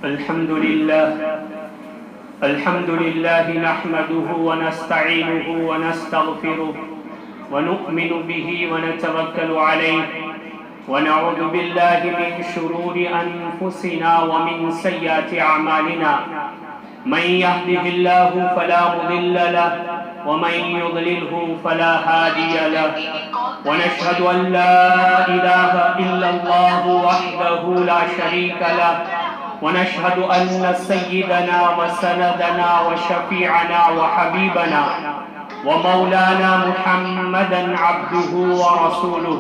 الحمد لله نحمده ونستعينه ونستغفره ونؤمن به ونتوكل عليه ونعوذ بالله من شرور أنفسنا ومن سيئات أعمالنا من يهده الله فلا مضل له ومن يضلله فلا هادي له ونشهد أن لا إله إلا الله وحده لا شريك له ونشهد أن سيدنا وسندنا وشفيعنا وحبيبنا ومولانا محمدا عبده ورسوله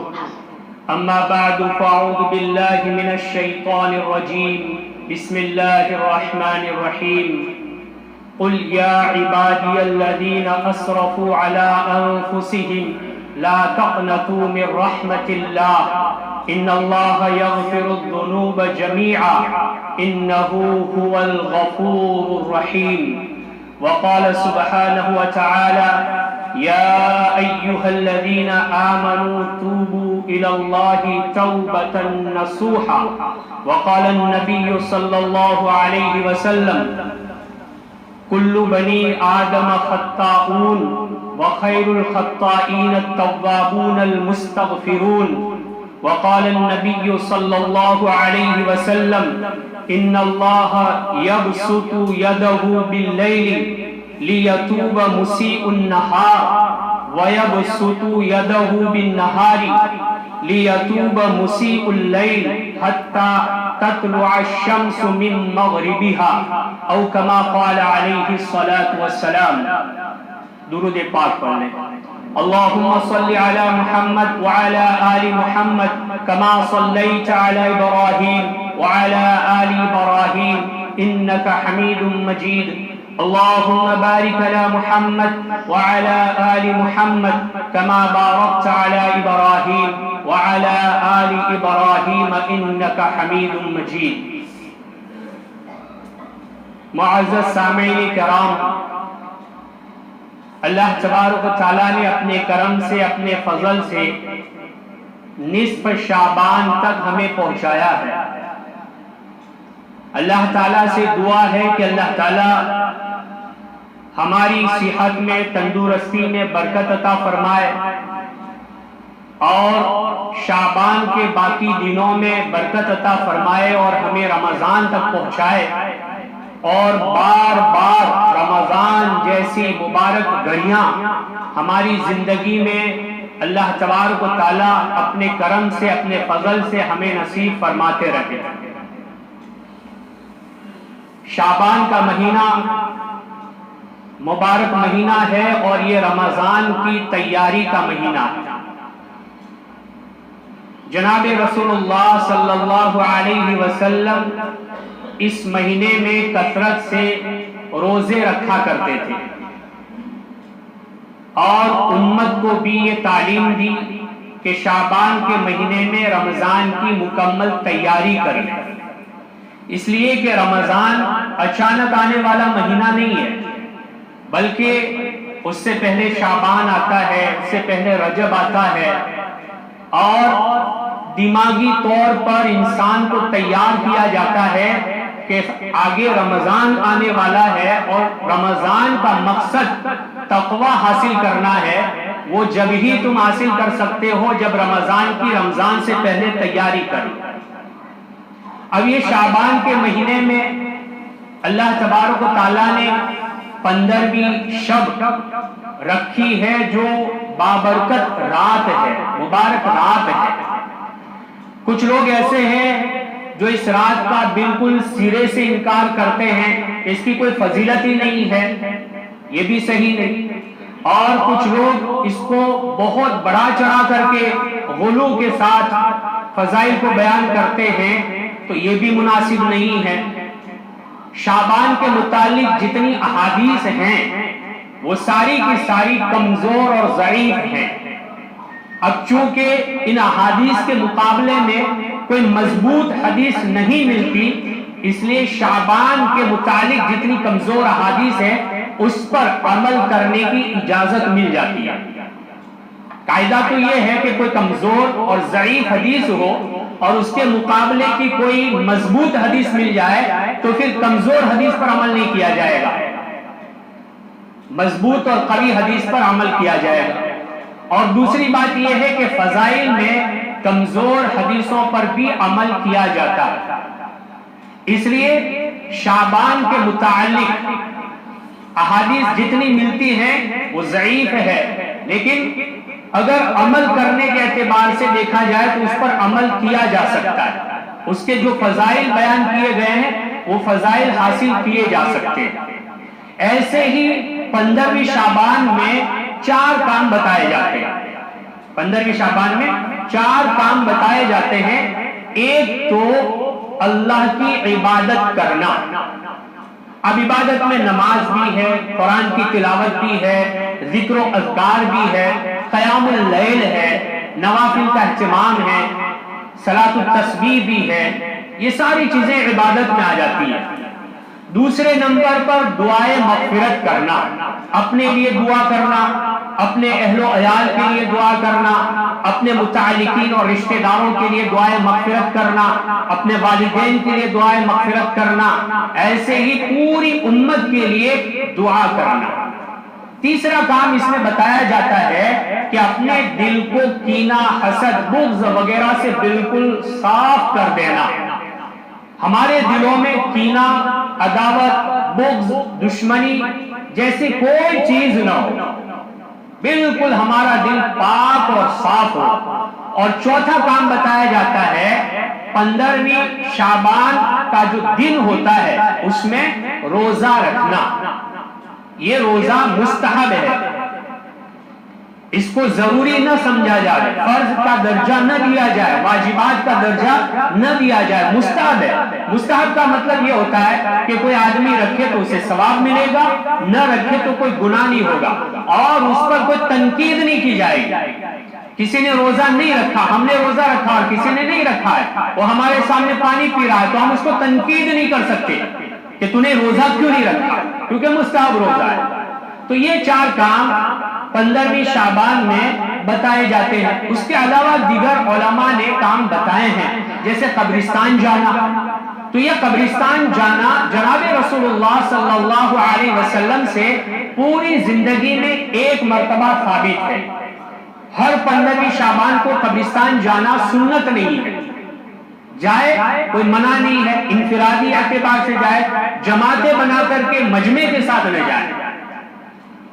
أما بعد فأعوذ بالله من الشيطان الرجيم بسم الله الرحمن الرحيم قل يا عبادي الذين أسرفوا على أنفسهم لا تقنطوا من رحمة الله إن الله يغفر الذنوب جميعا إنه هو الغفور الرحيم وقال سبحانه وتعالى يا أيها الذين آمنوا توبوا إلى الله توبة نصوحا وقال النبي صلى الله عليه وسلم كل بني آدم خطاؤون وخير الخطائين التوابون المستغفرون وقال النبي صلى الله عليه وسلم إن الله يبسط يده بالليل ليتوب مسيء النهار ويبسط يده بالنهار ليتوب مسيء الليل حتى تطلع الشمس من مغربها او كما قال عليه الصلاة والسلام. درود پاک پڑھ لیں. اللهم صل على محمد وعلى آل محمد كما صليت على إبراهيم وعلى آل إبراهيم إنك حميد مجيد. اللهم بارك على محمد وعلى آل محمد كما باركت على إبراهيم وعلى آل إبراهيم إنك حميد مجيد. معزز سامعین کرام، اللہ تبارک و تعالیٰ نے اپنے کرم سے، اپنے فضل سے نصف شعبان تک ہمیں پہنچایا ہے. اللہ تعالیٰ سے دعا ہے کہ اللہ تعالیٰ ہماری صحت میں، تندرستی میں برکت عطا فرمائے اور شعبان کے باقی دنوں میں برکت عطا فرمائے اور ہمیں رمضان تک پہنچائے اور بار بار رمضان جیسی مبارک گھڑیاں ہماری زندگی میں اللہ تبارک و تعالیٰ اپنے کرم سے، اپنے فضل سے ہمیں نصیب فرماتے رہے. شعبان کا مہینہ مبارک مہینہ ہے اور یہ رمضان کی تیاری کا مہینہ ہے. جناب رسول اللہ صلی اللہ علیہ وسلم اس مہینے میں کثرت سے روزے رکھا کرتے تھے اور امت کو بھی یہ تعلیم دی کہ شعبان کے مہینے میں رمضان کی مکمل تیاری کریں، اس لیے کہ رمضان اچانک آنے والا مہینہ نہیں ہے، بلکہ اس سے پہلے شعبان آتا ہے، اس سے پہلے رجب آتا ہے اور دماغی طور پر انسان کو تیار کیا جاتا ہے کہ آگے رمضان آنے والا ہے اور رمضان کا مقصد تقوی حاصل کرنا ہے. وہ جب ہی تم حاصل کر سکتے ہو جب رمضان سے پہلے تیاری کرو. اب یہ شعبان کے مہینے میں اللہ تبارک و تعالیٰ نے 15ویں شب رکھی ہے جو بابرکت رات ہے، مبارک رات ہے. کچھ لوگ ایسے ہیں جو اس رات کا بالکل سرے سے انکار کرتے ہیں، اس کی کوئی فضیلت ہی نہیں ہے، یہ بھی صحیح نہیں. اور کچھ لوگ اس کو بہت بڑا چڑھا کر کے غلو کے ساتھ فضائل کو بیان کرتے ہیں، تو یہ بھی مناسب نہیں ہے. شعبان کے متعلق جتنی احادیث ہیں وہ ساری کی ساری کمزور اور ضعیف ہیں. اب چونکہ ان احادیث کے مقابلے میں کوئی مضبوط حدیث نہیں ملتی، اس لیے شعبان کے متعلق جتنی کمزور احادیث ہیں اس پر عمل کرنے کی اجازت مل جاتی ہے. قاعدہ تو یہ ہے کہ کوئی کمزور اور ضعیف حدیث ہو اور اس کے مقابلے کی کوئی مضبوط حدیث مل جائے تو پھر کمزور حدیث پر عمل نہیں کیا جائے گا، مضبوط اور قوی حدیث پر عمل کیا جائے گا۔ اور دوسری بات یہ ہے کہ فضائل میں کمزور حدیثوں پر بھی عمل کیا جاتا ہے، اس لیے شعبان کے متعلق احادیث جتنی ملتی ہیں وہ ضعیف ہے، لیکن اگر عمل کرنے کے اعتبار سے دیکھا جائے تو اس پر عمل کیا جا سکتا ہے، اس کے جو فضائل بیان کیے گئے ہیں وہ فضائل حاصل کیے جا سکتے ہیں۔ ایسے ہی 15ویں شعبان میں 4 کام بتائے جاتے ہیں، 15ویں شعبان میں 4 کام بتائے جاتے ہیں۔ ایک تو اللہ کی عبادت کرنا، اب عبادت میں نماز بھی ہے، قرآن کی تلاوت بھی ہے، ذکر و اذکار بھی ہے، قیام اللیل ہے، نوافل کا اہتمام ہے، صلاۃ التسبیح بھی ہے، یہ ساری چیزیں عبادت میں آ جاتی ہیں۔ دوسرے نمبر پر دعائے مغفرت کرنا، اپنے لیے دعا کرنا، اپنے اہل و عیال کے لیے دعا کرنا، اپنے متعلقین اور رشتہ داروں کے لیے دعائے مغفرت کرنا، اپنے والدین کے لیے دعائے مغفرت کرنا، ایسے ہی پوری امت کے لیے دعا کرنا۔ تیسرا کام اس میں بتایا جاتا ہے کہ اپنے دل کو کینہ، حسد، بغض وغیرہ سے بالکل صاف کر دینا۔ ہمارے دلوں میں کینہ، عداوت، بغض، دشمنی جیسی کوئی چیز نہ ہو، بالکل ہمارا دل پاک اور صاف ہو۔ اور چوتھا کام بتایا جاتا ہے 15ویں شعبان کا جو دن ہوتا ہے اس میں روزہ رکھنا، یہ روزہ مستحب ہے، اس کو ضروری نہ سمجھا جائے، فرض کا درجہ نہ دیا جائے، واجبات کا درجہ نہ دیا جائے، مستحب ہے۔ مستحب کا مطلب یہ ہوتا ہے کہ کوئی آدمی رکھے تو اسے ثواب ملے گا، نہ رکھے تو کوئی گناہ نہیں ہوگا، اور اس پر کوئی تنقید نہیں کی جائے گی۔ کسی نے روزہ نہیں رکھا، ہم نے روزہ رکھا اور کسی نے نہیں رکھا ہے، وہ ہمارے سامنے پانی پی رہا ہے تو ہم اس کو تنقید نہیں کر سکتے کہ تو نے روزہ کیوں نہیں رکھا، کیونکہ مستحب روزہ ہے۔ تو یہ 4 کام 15ویں شعبان میں بتائے جاتے ہیں۔ اس کے علاوہ دیگر علماء نے کام بتائے ہیں، جیسے قبرستان جانا، تو یہ قبرستان جانا جناب رسول اللہ صلی اللہ علیہ وسلم سے پوری زندگی میں 1 مرتبہ ثابت ہے۔ ہر 15ویں شعبان کو قبرستان جانا سنت نہیں ہے، جائے کوئی منع نہیں ہے، انفرادی اعتبار سے جائے، جماعتیں بنا کر کے مجمع کے ساتھ نہ جائے،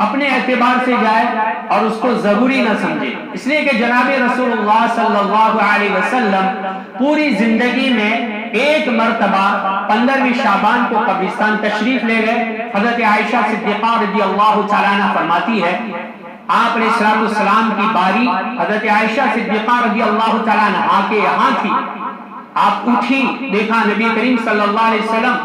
اپنے اعتبار سے جائے اور اس کو ضروری نہ سمجھے، اس لیے کہ جناب رسول اللہ صلی اللہ علیہ وسلم پوری زندگی میں 1 مرتبہ 15ویں شعبان کو قبرستان تشریف لے گئے۔ حضرت عائشہ صدیقہ رضی اللہ تعالیٰ عنہ فرماتی ہے، آپ علیہ السلام کی باری حضرت عائشہ صدیقہ رضی اللہ تعالیٰ عنہ کے یہاں تھی، آپ اٹھی، دیکھا نبی کریم صلی اللہ علیہ وسلم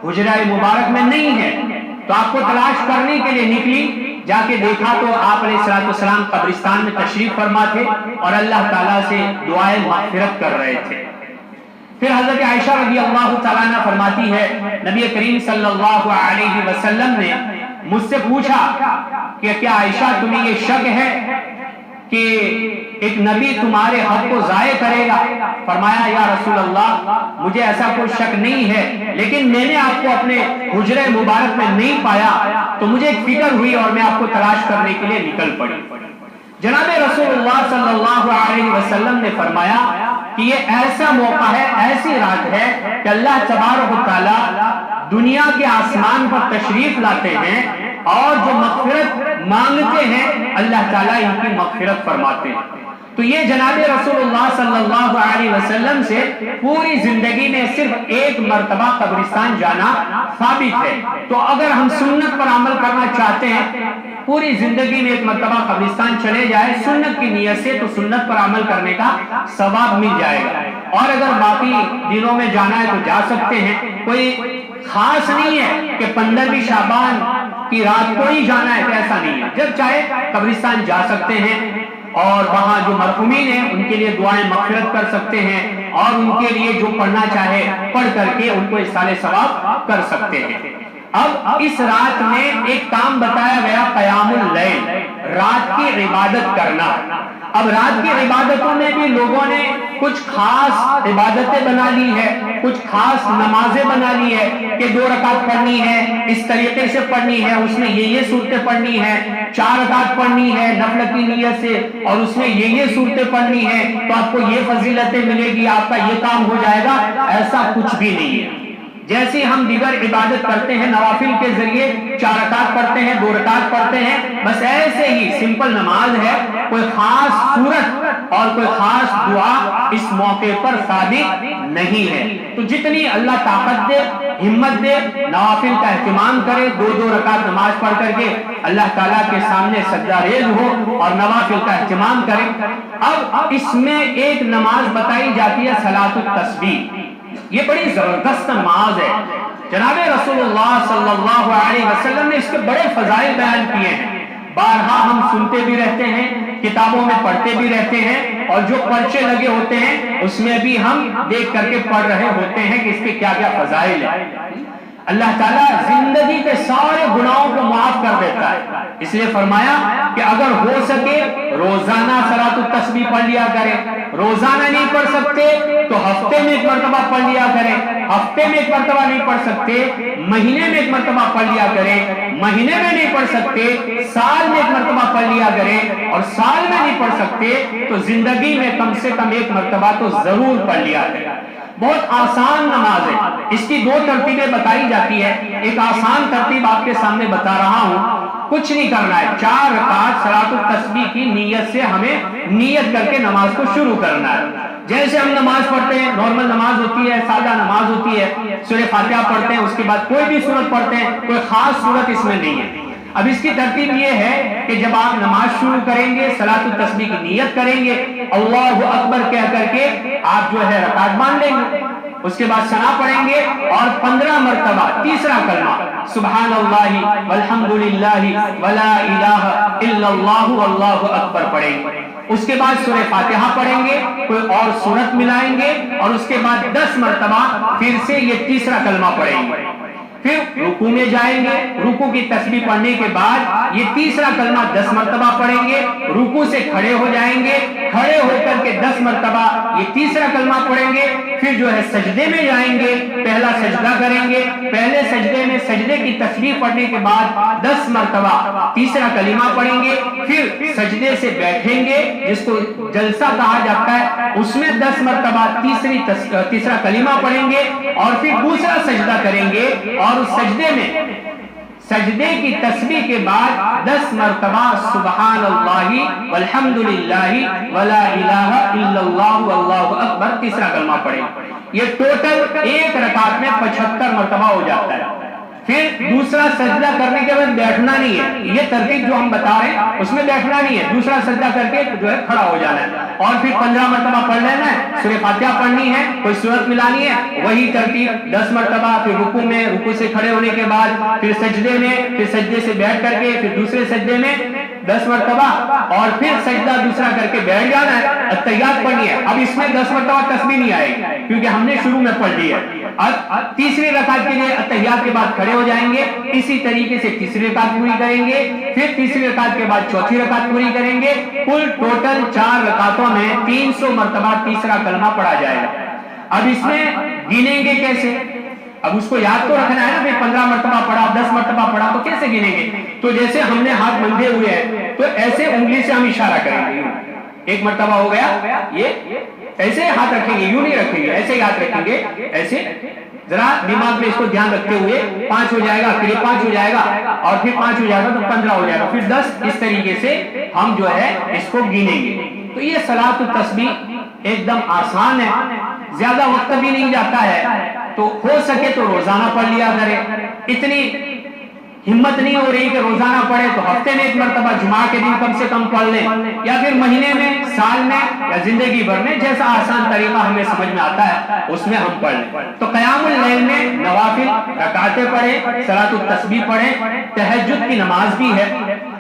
حجرہ مبارک میں نہیں ہے، تو آپ کو تلاش کرنے کے لیے نکلی، جا کے دیکھا تو آپ علیہ السلام قبرستان میں تشریف فرما تھے اور اللہ تعالیٰ سے دعائے مغفرت کر رہے تھے۔ پھر حضرت عائشہ رضی اللہ تعالیٰ عنہ فرماتی ہے، نبی کریم صلی اللہ علیہ وسلم نے مجھ سے پوچھا کہ کیا عائشہ تمہیں یہ شک ہے کہ ایک نبی تمہارے حق کو ضائع کرے گا؟ فرمایا یا رسول اللہ مجھے ایسا کوئی شک نہیں ہے، لیکن میں نے آپ کو اپنے حجرہ مبارک میں نہیں پایا تو مجھے ایک فکر ہوئی اور میں آپ کو تلاش کرنے کے لیے نکل پڑی۔ جناب رسول اللہ صلی اللہ علیہ وسلم نے فرمایا کہ یہ ایسا موقع ہے، ایسی رات ہے کہ اللہ تبارک و تعالی دنیا کے آسمان پر تشریف لاتے ہیں اور جو مغفرت مانگتے ہیں اللہ تعالیٰ ان کی مغفرت فرماتے ہیں۔ تو یہ جناب رسول اللہ صلی اللہ علیہ وسلم سے پوری زندگی میں صرف 1 مرتبہ قبرستان جانا ثابت ہے۔ تو اگر ہم سنت پر عمل کرنا چاہتے ہیں، پوری زندگی میں 1 مرتبہ قبرستان چلے جائے سنت کی نیت سے، تو سنت پر عمل کرنے کا ثواب مل جائے گا، اور اگر باقی دنوں میں جانا ہے تو جا سکتے ہیں۔ کوئی خاص نہیں ہے کہ 15ویں شعبان کی رات کو ہی جانا ہے، ایسا نہیں ہے، جب چاہے قبرستان جا سکتے ہیں اور وہاں جو مرحومین ہیں ان کے لیے دعائیں مغفرت کر سکتے ہیں، اور ان کے لیے جو پڑھنا چاہے پڑھ کر کے ان کو احسان ثواب کر سکتے ہیں۔ اب اس رات میں ایک کام بتایا گیا، قیام اللیل، رات کی عبادت کرنا۔ اب رات کی عبادتوں میں بھی لوگوں نے کچھ خاص عبادتیں بنا لی ہے، کچھ خاص نمازیں بنا لی ہے کہ 2 رکعت پڑھنی ہے، اس طریقے سے پڑھنی ہے، اس میں یہ صورتیں پڑھنی ہے، 4 رکعت پڑھنی ہے نفل کی نیت سے، اور اس میں یہ صورتیں پڑھنی ہے تو آپ کو یہ فضیلتیں ملے گی، آپ کا یہ کام ہو جائے گا۔ ایسا کچھ بھی نہیں ہے۔ جیسے ہم دیگر عبادت کرتے ہیں نوافل کے ذریعے، 4 رکعت پڑھتے ہیں، 2 رکعت پڑھتے ہیں، بس ایسے ہی سمپل نماز ہے، کوئی خاص صورت اور کوئی خاص دعا اس موقع پر ثابت نہیں ہے۔ تو جتنی اللہ طاقت دے، ہمت دے، نوافل کا اہتمام کرے، 2 رکعت نماز پڑھ کر کے اللہ تعالیٰ کے سامنے سجدہ ریز ہو اور نوافل کا اہتمام کرے۔ اب اس میں ایک نماز بتائی جاتی ہے صلاۃ التسبیح، یہ بڑی زبردست نماز ہے۔ جناب رسول اللہ صلی اللہ علیہ وسلم نے اس کے بڑے فضائل بیان کیے ہیں، بارہا ہم سنتے بھی رہتے ہیں، کتابوں میں پڑھتے بھی رہتے ہیں، اور جو پرچے لگے ہوتے ہیں اس میں بھی ہم دیکھ کر کے پڑھ رہے ہوتے ہیں کہ اس کے کیا کیا فضائل ہیں۔ اللہ تعالیٰ زندگی کے سارے گناہوں کو معاف کر دیتا ہے، اس لیے فرمایا کہ اگر ہو سکے روزانہ صلاۃ التسبیح پڑھ لیا کریں، روزانہ نہیں پڑھ سکتے تو ہفتے میں 1 مرتبہ پڑھ لیا کریں، ہفتے میں 1 مرتبہ نہیں پڑھ سکتے مہینے میں 1 مرتبہ پڑھ لیا کریں، مہینے میں نہیں پڑھ سکتے سال میں 1 مرتبہ پڑھ لیا کریں، اور سال میں نہیں پڑھ سکتے تو زندگی میں کم سے کم 1 مرتبہ تو ضرور پڑھ لیا کریں۔ بہت آسان نماز ہے، اس کی 2 ترتیبیں بتائی جاتی ہے، ایک آسان ترتیب آپ کے سامنے بتا رہا ہوں، کچھ نہیں کرنا ہے، 4 رکعت صلاۃ التسبیح کی نیت سے ہمیں نیت کر کے نماز کو شروع کرنا ہے۔ جیسے ہم نماز پڑھتے ہیں، نارمل نماز ہوتی ہے، سادہ نماز ہوتی ہے، سورہ فاتحہ پڑھتے ہیں، اس کے بعد کوئی بھی سورت پڑھتے ہیں، کوئی خاص سورت اس میں نہیں ہے۔ اب اس کی ترتیب یہ ہے کہ جب آپ نماز شروع کریں گے صلاۃ التسبیح کی نیت کریں گے، اللہ اکبر کہہ کر کے آپ جو ہے رکعت باندھ لیں گے، اس کے بعد ثنا پڑھیں گے اور 15 مرتبہ تیسرا کلمہ سبحان اللہ والحمد للہ ولا الہ الا اللہ واللہ اکبر پڑھیں گے، اس کے بعد سورہ فاتحہ پڑھیں گے، کوئی اور سورت ملائیں گے، اور اس کے بعد 10 مرتبہ پھر سے یہ تیسرا کلمہ پڑھیں گے، پھر رکوع میں جائیں گے، رکوع کی تسبیح پڑھنے کے بعد یہ تیسرا کلمہ 10 مرتبہ پڑھیں گے، رکوع سے کھڑے ہو جائیں گے، کھڑے ہو کر کے 10 مرتبہ یہ تیسرا کلمہ پڑھیں گے، پھر جو ہے سجدے میں جائیں گے، پہلا سجدہ کریں گے، پہلے سجدے میں سجدے کی تسبیح پڑھنے کے بعد 10 مرتبہ تیسرا کلمہ پڑھیں گے، پھر سجدے سے بیٹھیں گے جس کو جلسہ کہا جاتا ہے، اس میں 10 مرتبہ تیسرا کلمہ پڑھیں گے، اور پھر دوسرا سجدہ کریں گے، اور اس سجدے میں سجدے کی تسبیح کے بعد 10 مرتبہ سبحان اللہ والحمد للہ ولا الہ الا اللہ واللہ اکبر تیسرا کلمہ پڑھیں۔ یہ ٹوٹل ایک رکعت میں 75 مرتبہ ہو جاتا ہے۔ پھر دوسرا سجدہ کرنے کے بعد بیٹھنا نہیں ہے، یہ ترتیب جو ہم بتا رہے ہیں اس میں بیٹھنا نہیں ہے، دوسرا سجدہ کر کے جو ہے کھڑا ہو جانا ہے، اور پھر 15 مرتبہ پڑھ لینا ہے، سورہ فاتحہ پڑھنی ہے، کوئی سورت ملانی ہے، وہی ترتیب 10 مرتبہ، پھر رکوع میں، رکوع سے کھڑے ہونے کے بعد پھر سجدے میں، پھر سجدے سے بیٹھ کر کے پھر دوسرے سجدے میں 10 مرتبہ، اور پھر سجدہ دوسرا کر کے بیٹھ جانا ہے، اتحیات پڑھنی ہے۔ اب اس میں 10 مرتبہ تسبیح نہیں آئے گی کیونکہ ہم نے شروع میں پڑھ لی ہے۔ اب تیسری رکعت کے لیے اتحیات کے بعد کھڑے ہو جائیں گے، اسی طریقے سے تیسری رکعت پوری کریں گے، پھر تیسری رکعت کے بعد چوتھی رکعت پوری کریں گے، کل ٹوٹل 4 رکعتوں میں 300 مرتبہ تیسرا کلمہ پڑھا جائے گا۔ اب اس میں گنیں گے کیسے؟ اب اس کو یاد تو رکھنا ہے نا، پھر 15 مرتبہ پڑھا، 10 مرتبہ پڑھا، تو کیسے گنیں گے؟ تو جیسے ہم نے ہاتھ بندھے ہوئے ہیں تو ایسے انگلی سے ہم اشارہ کریں گے، 1 مرتبہ ہو گیا، یہ ایسے ہاتھ رکھیں گے، یوں نہیں رکھیں گے، ایسے ہاتھ رکھیں گے، ایسے ذرا دماغ میں اس کو دھیان رکھتے ہوئے 5 ہو جائے گا، پھر یہ 5 ہو جائے گا، اور پھر 5 ہو جائے گا تو 15 ہو جائے گا، پھر 10، اس طریقے سے ہم جو ہے اس کو گنیں گے۔ تو یہ صلاۃ التسبیح ایک دم آسان ہے، زیادہ وقت بھی نہیں جاتا ہے، تو ہو سکے تو روزانہ پڑھ لیا کرے۔ اتنی ہمت نہیں ہو رہی کہ روزانہ پڑھے تو ہفتے میں 1 مرتبہ جمعہ کے دن کم سے کم پڑھ لیں، یا پھر مہینے میں، سال میں، یا زندگی بھر میں، جیسا آسان طریقہ ہمیں سمجھ میں آتا ہے اس میں ہم پڑھ لیں۔ تو قیام اللیل میں نوافل رکعتیں پڑھیں، صلاۃ التسبیح پڑھیں، تہجد کی نماز بھی ہے۔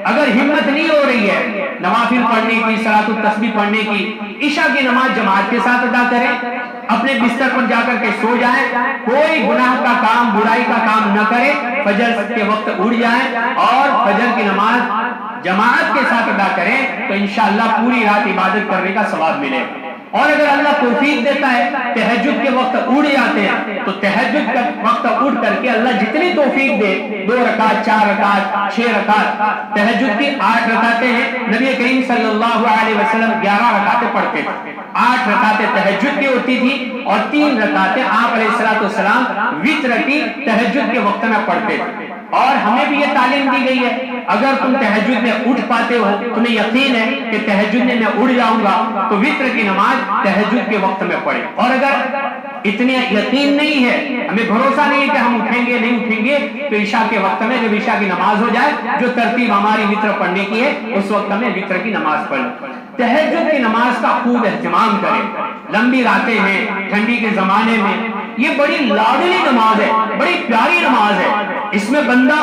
اگر ہمت نہیں ہو رہی ہے نوافل پڑھنے کی، صلاۃ التسبیح پڑھنے کی، عشاء کی نماز جماعت کے ساتھ ادا کریں، اپنے بستر پر جا کر کے سو جائیں، کوئی گناہ کا کام، برائی کا کام نہ کریں، فجر کے وقت اٹھ جائیں اور فجر کی نماز جماعت کے ساتھ ادا کریں تو انشاءاللہ پوری رات عبادت کرنے کا ثواب ملے گا۔ اور اگر اللہ توفیق دیتا ہے تہجد کے وقت اٹھ جاتے ہیں تو تہجد کا وقت اٹھ کر کے اللہ جتنی توفیق دے، 2 رکعت 4 رکعت 6 رکعت، تہجد کی 8 رکعتیں ہیں، نبی کریم صلی اللہ علیہ وسلم 11 رکعتیں پڑھتے تھے، 8 رکعتیں تہجد کی ہوتی تھی اور 3 رکعتیں آپ علیہ السلام وتر کی تہجد کے وقت میں پڑھتے تھے۔ اور ہمیں بھی یہ تعلیم دی گئی ہے اگر تم تہجد میں اٹھ پاتے ہو، تمہیں یقین ہے کہ تہجد میں اٹھ جاؤں گا، تو وتر کی نماز تہجد کے وقت میں پڑھے۔ اور اگر اتنے یقین نہیں ہے، ہمیں بھروسہ نہیں ہے کہ ہم اٹھیں گے نہیں اٹھیں گے، تو عشاء کے وقت میں جب عشاء کی نماز ہو جائے، جو ترتیب ہماری وتر پڑھنے کی ہے اس وقت میں وتر کی نماز پڑھ لیں۔ تہجد کی نماز کا خوب اہتمام کریں، لمبی راتیں ہیں ٹھنڈی کے زمانے میں، یہ بڑی لاڈلی نماز ہے، بڑی پیاری نماز ہے، اس میں بندہ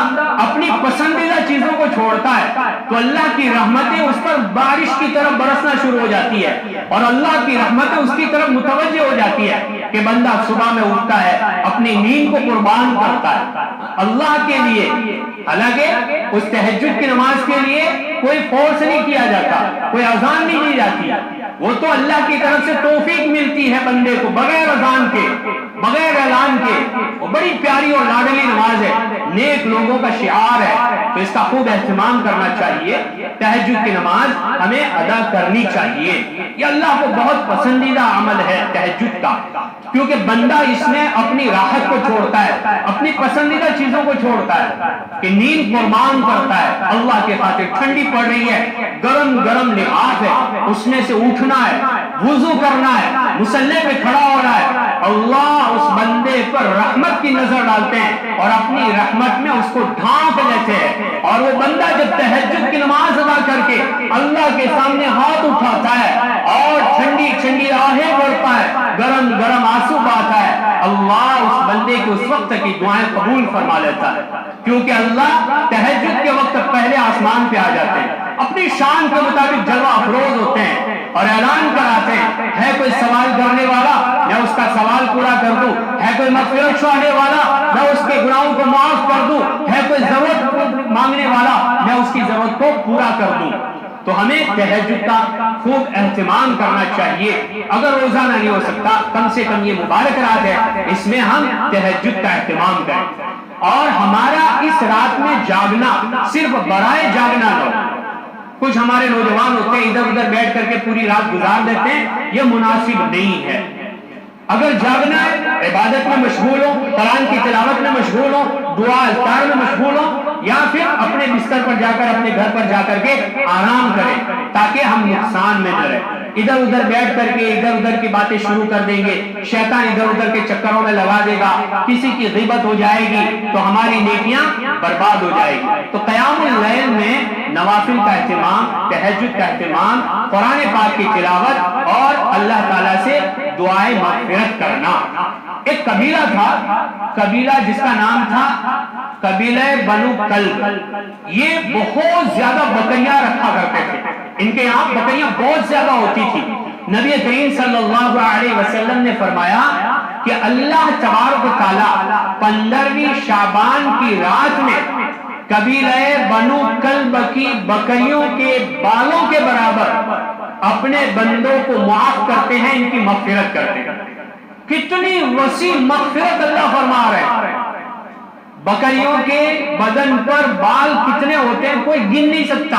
اپنی پسندیدہ چیزوں کو چھوڑتا ہے تو اللہ کی رحمتیں اس پر بارش کی طرف برسنا شروع ہو جاتی ہے، اور اللہ کی رحمتیں اس کی طرف متوجہ ہو جاتی ہے کہ بندہ صبح میں اٹھتا ہے، اپنی نیند کو قربان کرتا ہے اللہ کے لیے۔ حالانکہ اس تہجد کی نماز کے لیے کوئی فورس نہیں کیا جاتا، کوئی اذان نہیں دی جاتی، وہ تو اللہ کی طرف سے توفیق ملتی ہے بندے کو بغیر اذان کے، بغیر اعلان کے۔ وہ بڑی پیاری اور لاڈلی نماز ہے، نیک لوگوں کا شعار ہے، تو اس کا خوب اہتمام کرنا چاہیے۔ تہجد کی نماز ہمیں ادا کرنی چاہیے، یہ اللہ کو بہت پسندیدہ عمل ہے تہجد کا، کیونکہ بندہ اس میں اپنی راحت کو چھوڑتا ہے، اپنی پسندیدہ چیزوں کو چھوڑتا ہے، کہ نیند قربان کرتا ہے اللہ کے خاطر۔ ٹھنڈی پڑ رہی ہے، گرم گرم لباس ہے، اس میں سے اٹھنا ہے، وضو کرنا ہے، مصلی پہ کھڑا ہو رہا ہے، اللہ اس بندے پر رحمت کی نظر ڈالتے ہیں اور اپنی رحمت میں اس کو ڈھانپ لیتے ہیں، اور وہ بندہ جب تہجد کی نماز ادا کر کے اللہ کے سامنے ہاتھ اٹھاتا ہے اور ٹھنڈی ٹھنڈی آہیں بھرتا ہے، گرم گرم آنسو بہاتا ہے، اللہ اس بندے کو اس وقت کی دعائیں قبول فرما لیتا ہے، کیونکہ اللہ تہجد کے وقت پہلے آسمان پہ آ جاتے ہیں، اپنی شان کے مطابق جلوہ افروز ہوتے ہیں اور اعلان کراتے ہیں، ہے کوئی سوال کرنے والا میں اس کا سوال پورا کر دوں، ہے کوئی مغفرت چاہنے والا میں اس کے گناہوں کو معاف کر دوں، ہے کوئی ضرورت مانگنے والا میں اس کی ضرورت کو پورا کر دوں۔ تو ہمیں تہجد کا خوب اہتمام کرنا چاہیے، اگر روزانہ نہیں ہو سکتا کم سے کم یہ مبارک رات ہے، اس میں ہم تہجد کا اہتمام کریں، اور ہمارا اس رات میں جاگنا صرف برائے جاگنا نہ ہو۔ کچھ ہمارے نوجوان ہوتے ہیں ادھر ادھر بیٹھ کر کے پوری رات گزار دیتے ہیں، یہ مناسب نہیں ہے۔ اگر جاگنا ہے عبادت میں مشغول ہو، قرآن کی تلاوت میں مشغول ہو، دعا اذکار میں مشغول ہو، یا پھر اپنے بستر پر جا کر اپنے گھر پر جا کر کے آرام کریں تاکہ ہم نقصان میں نہ رہیں۔ ادھر ادھر بیٹھ کر کے ادھر ادھر کی باتیں شروع کر دیں گے، شیطان ادھر ادھر کے چکروں میں لگا دے گا، کسی کی غیبت ہو جائے گی تو ہماری نیکیاں برباد ہو جائے گی۔ تو قیام اللیل میں نوافل کا اہتمام، تہجد کا اہتمام، قرآن پاک کی تلاوت اور اللہ تعالیٰ سے دعائیں مغفرت کرنا۔ ایک قبیلہ تھا، قبیلہ جس کا نام تھا قبیلہ بنو کلب، یہ بہت زیادہ بکریاں رکھا کرتے تھے، ان کے یہاں بکریاں بہت زیادہ ہوتی تھی۔ نبی کریم صلی اللہ علیہ وسلم نے فرمایا کہ اللہ تبارک و تعالیٰ 15ویں شعبان کی رات میں قبیلہ بنو کلب کی بکریوں کے بالوں کے برابر اپنے بندوں کو معاف کرتے ہیں، ان کی مغفرت کرتے ہیں۔ کتنی وسیع مغفرت اللہ فرما رہے ہیں۔ بکریوں کے بدن پر بال کتنے ہوتے ہیں کوئی گن نہیں سکتا،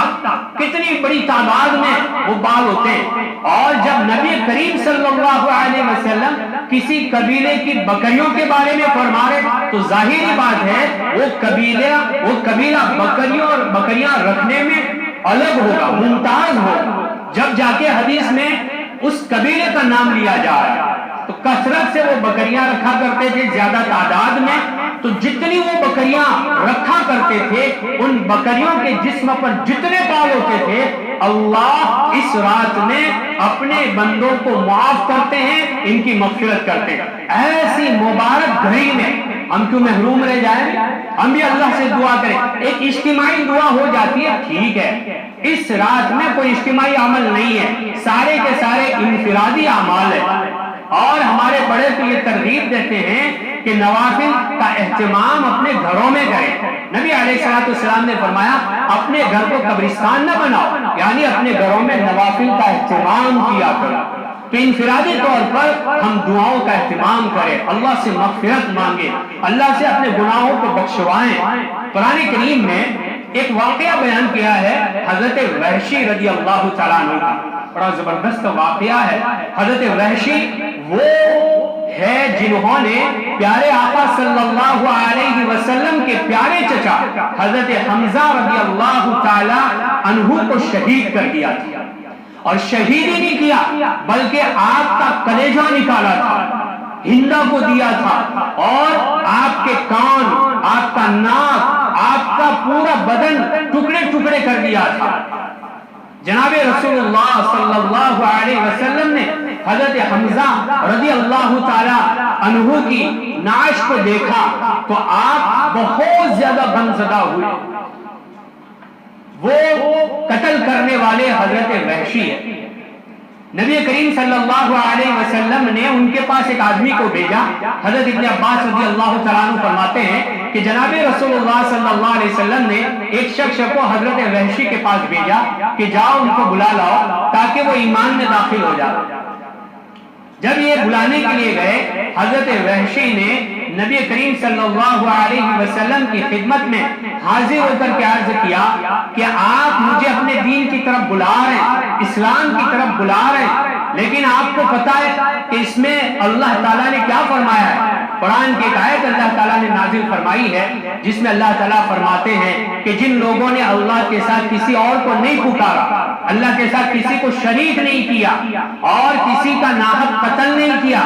کتنی بڑی تعداد میں وہ بال ہوتے ہیں۔ اور جب نبی کریم صلی اللہ علیہ وسلم کسی قبیلے کی بکریوں کے بارے میں فرما رہے تو ظاہری بات ہے وہ قبیلہ بکریوں اور بکریاں رکھنے میں الگ ہوگا، ممتاز ہوگا۔ جب جا کے حدیث میں اس قبیلے کا نام لیا جا رہا ہے تو کثرت سے وہ بکریاں رکھا کرتے تھے، زیادہ تعداد میں، تو جتنی وہ بکریاں رکھا کرتے تھے ان بکریوں کے جسم پر جتنے بال ہوتے تھے اللہ اس رات میں اپنے بندوں کو معاف کرتے ہیں، ان کی مغفرت کرتے ہیں۔ ایسی مبارک گھڑی میں ہم کیوں محروم رہ جائیں؟ ہم بھی اللہ سے دعا کریں۔ ایک اجتماعی دعا ہو جاتی ہے ٹھیک ہے، اس رات میں کوئی اجتماعی عمل نہیں ہے، سارے کے سارے انفرادی اعمال ہیں۔ اور ہمارے بڑے تو یہ ترغیب دیتے ہیں کہ نوافل کا اہتمام اپنے گھروں میں کریں۔ نبی علیہ السلام نے فرمایا اپنے گھر کو قبرستان نہ بناؤ، یعنی اپنے گھروں میں نوافل کا اہتمام کیا کرو۔ تو انفرادی طور پر ہم دعاؤں کا اہتمام کریں، اللہ سے مغفرت مانگیں، اللہ سے اپنے گناہوں کو بخشوائیں۔ قرآن کریم میں ایک واقعہ بیان کیا ہے حضرت وحشی رضی اللہ تعالیٰ عنہ کا، بڑا زبردست واقعہ ہے۔ حضرت وحشی وہ ہے جنہوں نے پیارے آقا صلی اللہ علیہ وسلم کے پیارے چچا حضرت حمزہ رضی اللہ تعالیٰ عنہ کو شہید کر دیا تھا، اور شہید ہی نہیں کیا بلکہ آپ کا کلیجہ نکالا تھا، ہندا کو دیا تھا، اور آپ کے کان، آپ کا ناک، آپ کا پورا بدن ٹکڑے ٹکڑے کر دیا تھا۔ جناب رسول اللہ صلی اللہ علیہ وسلم نے حضرت حمزہ رضی اللہ تعالی عنہ کی نعش کو دیکھا تو آپ بہت زیادہ غمزدہ ہوئے۔ وہ قتل کرنے والے حضرت وحشی ہے۔ نبی کریم صلی اللہ علیہ وسلم نے ان کے پاس ایک آدمی کو بھیجا۔ حضرت ابن عباس رضی اللہ تعالیٰ عنہ فرماتے ہیں کہ جناب رسول اللہ صلی اللہ علیہ وسلم نے ایک شخص کو حضرت وحشی کے پاس بھیجا کہ جاؤ ان کو بلا لاؤ تاکہ وہ ایمان میں داخل ہو جائے۔ جب یہ بلانے کے لیے گئے، حضرت وحشی نے نبی کریم صلی اللہ علیہ وسلم کی خدمت میں حاضر ہو کر کے عرض کیا کہ آپ مجھے اپنے دین کی طرف بلا رہے ہیں، اسلام کی طرف بلا رہے ہیں، لیکن آپ کو پتا ہے کہ اس میں اللہ تعالیٰ نے کیا فرمایا ہے؟ قرآن کی ایک آیت اللہ تعالیٰ نے نازل فرمائی ہے جس میں اللہ تعالیٰ فرماتے ہیں کہ جن لوگوں نے اللہ کے ساتھ کسی اور کو نہیں پکارا، اللہ کے ساتھ کسی کو شریک نہیں کیا، اور کسی کا ناحق قتل نہیں کیا،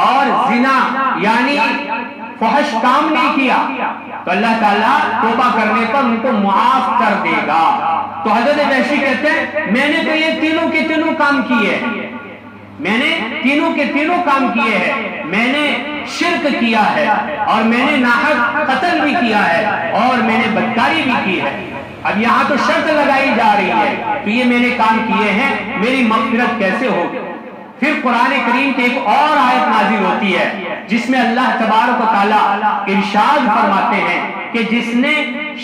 اور زنا یعنی فحش کام نہیں کیا، تو اللہ تعالیٰ توبہ کرنے پر ان کو معاف کر دے گا۔ تو حضرت وحشی کہتے ہیں میں نے تو یہ تینوں کے تینوں کام کیے ہیں، میں نے تینوں کے تینوں کام کیے ہیں، میں نے شرک کیا ہے، اور میں نے ناحق قتل بھی کیا ہے، اور میں نے بدکاری بھی کی ہے۔ اب یہاں تو شرط لگائی جا رہی ہے کہ یہ میں نے کام کیے ہیں، میری مغفرت کیسے ہوگی؟ پھر قرآن کریم کی ایک اور آیت نازل ہوتی ہے جس میں اللہ تبارک و تعالیٰ ارشاد فرماتے ہیں کہ جس نے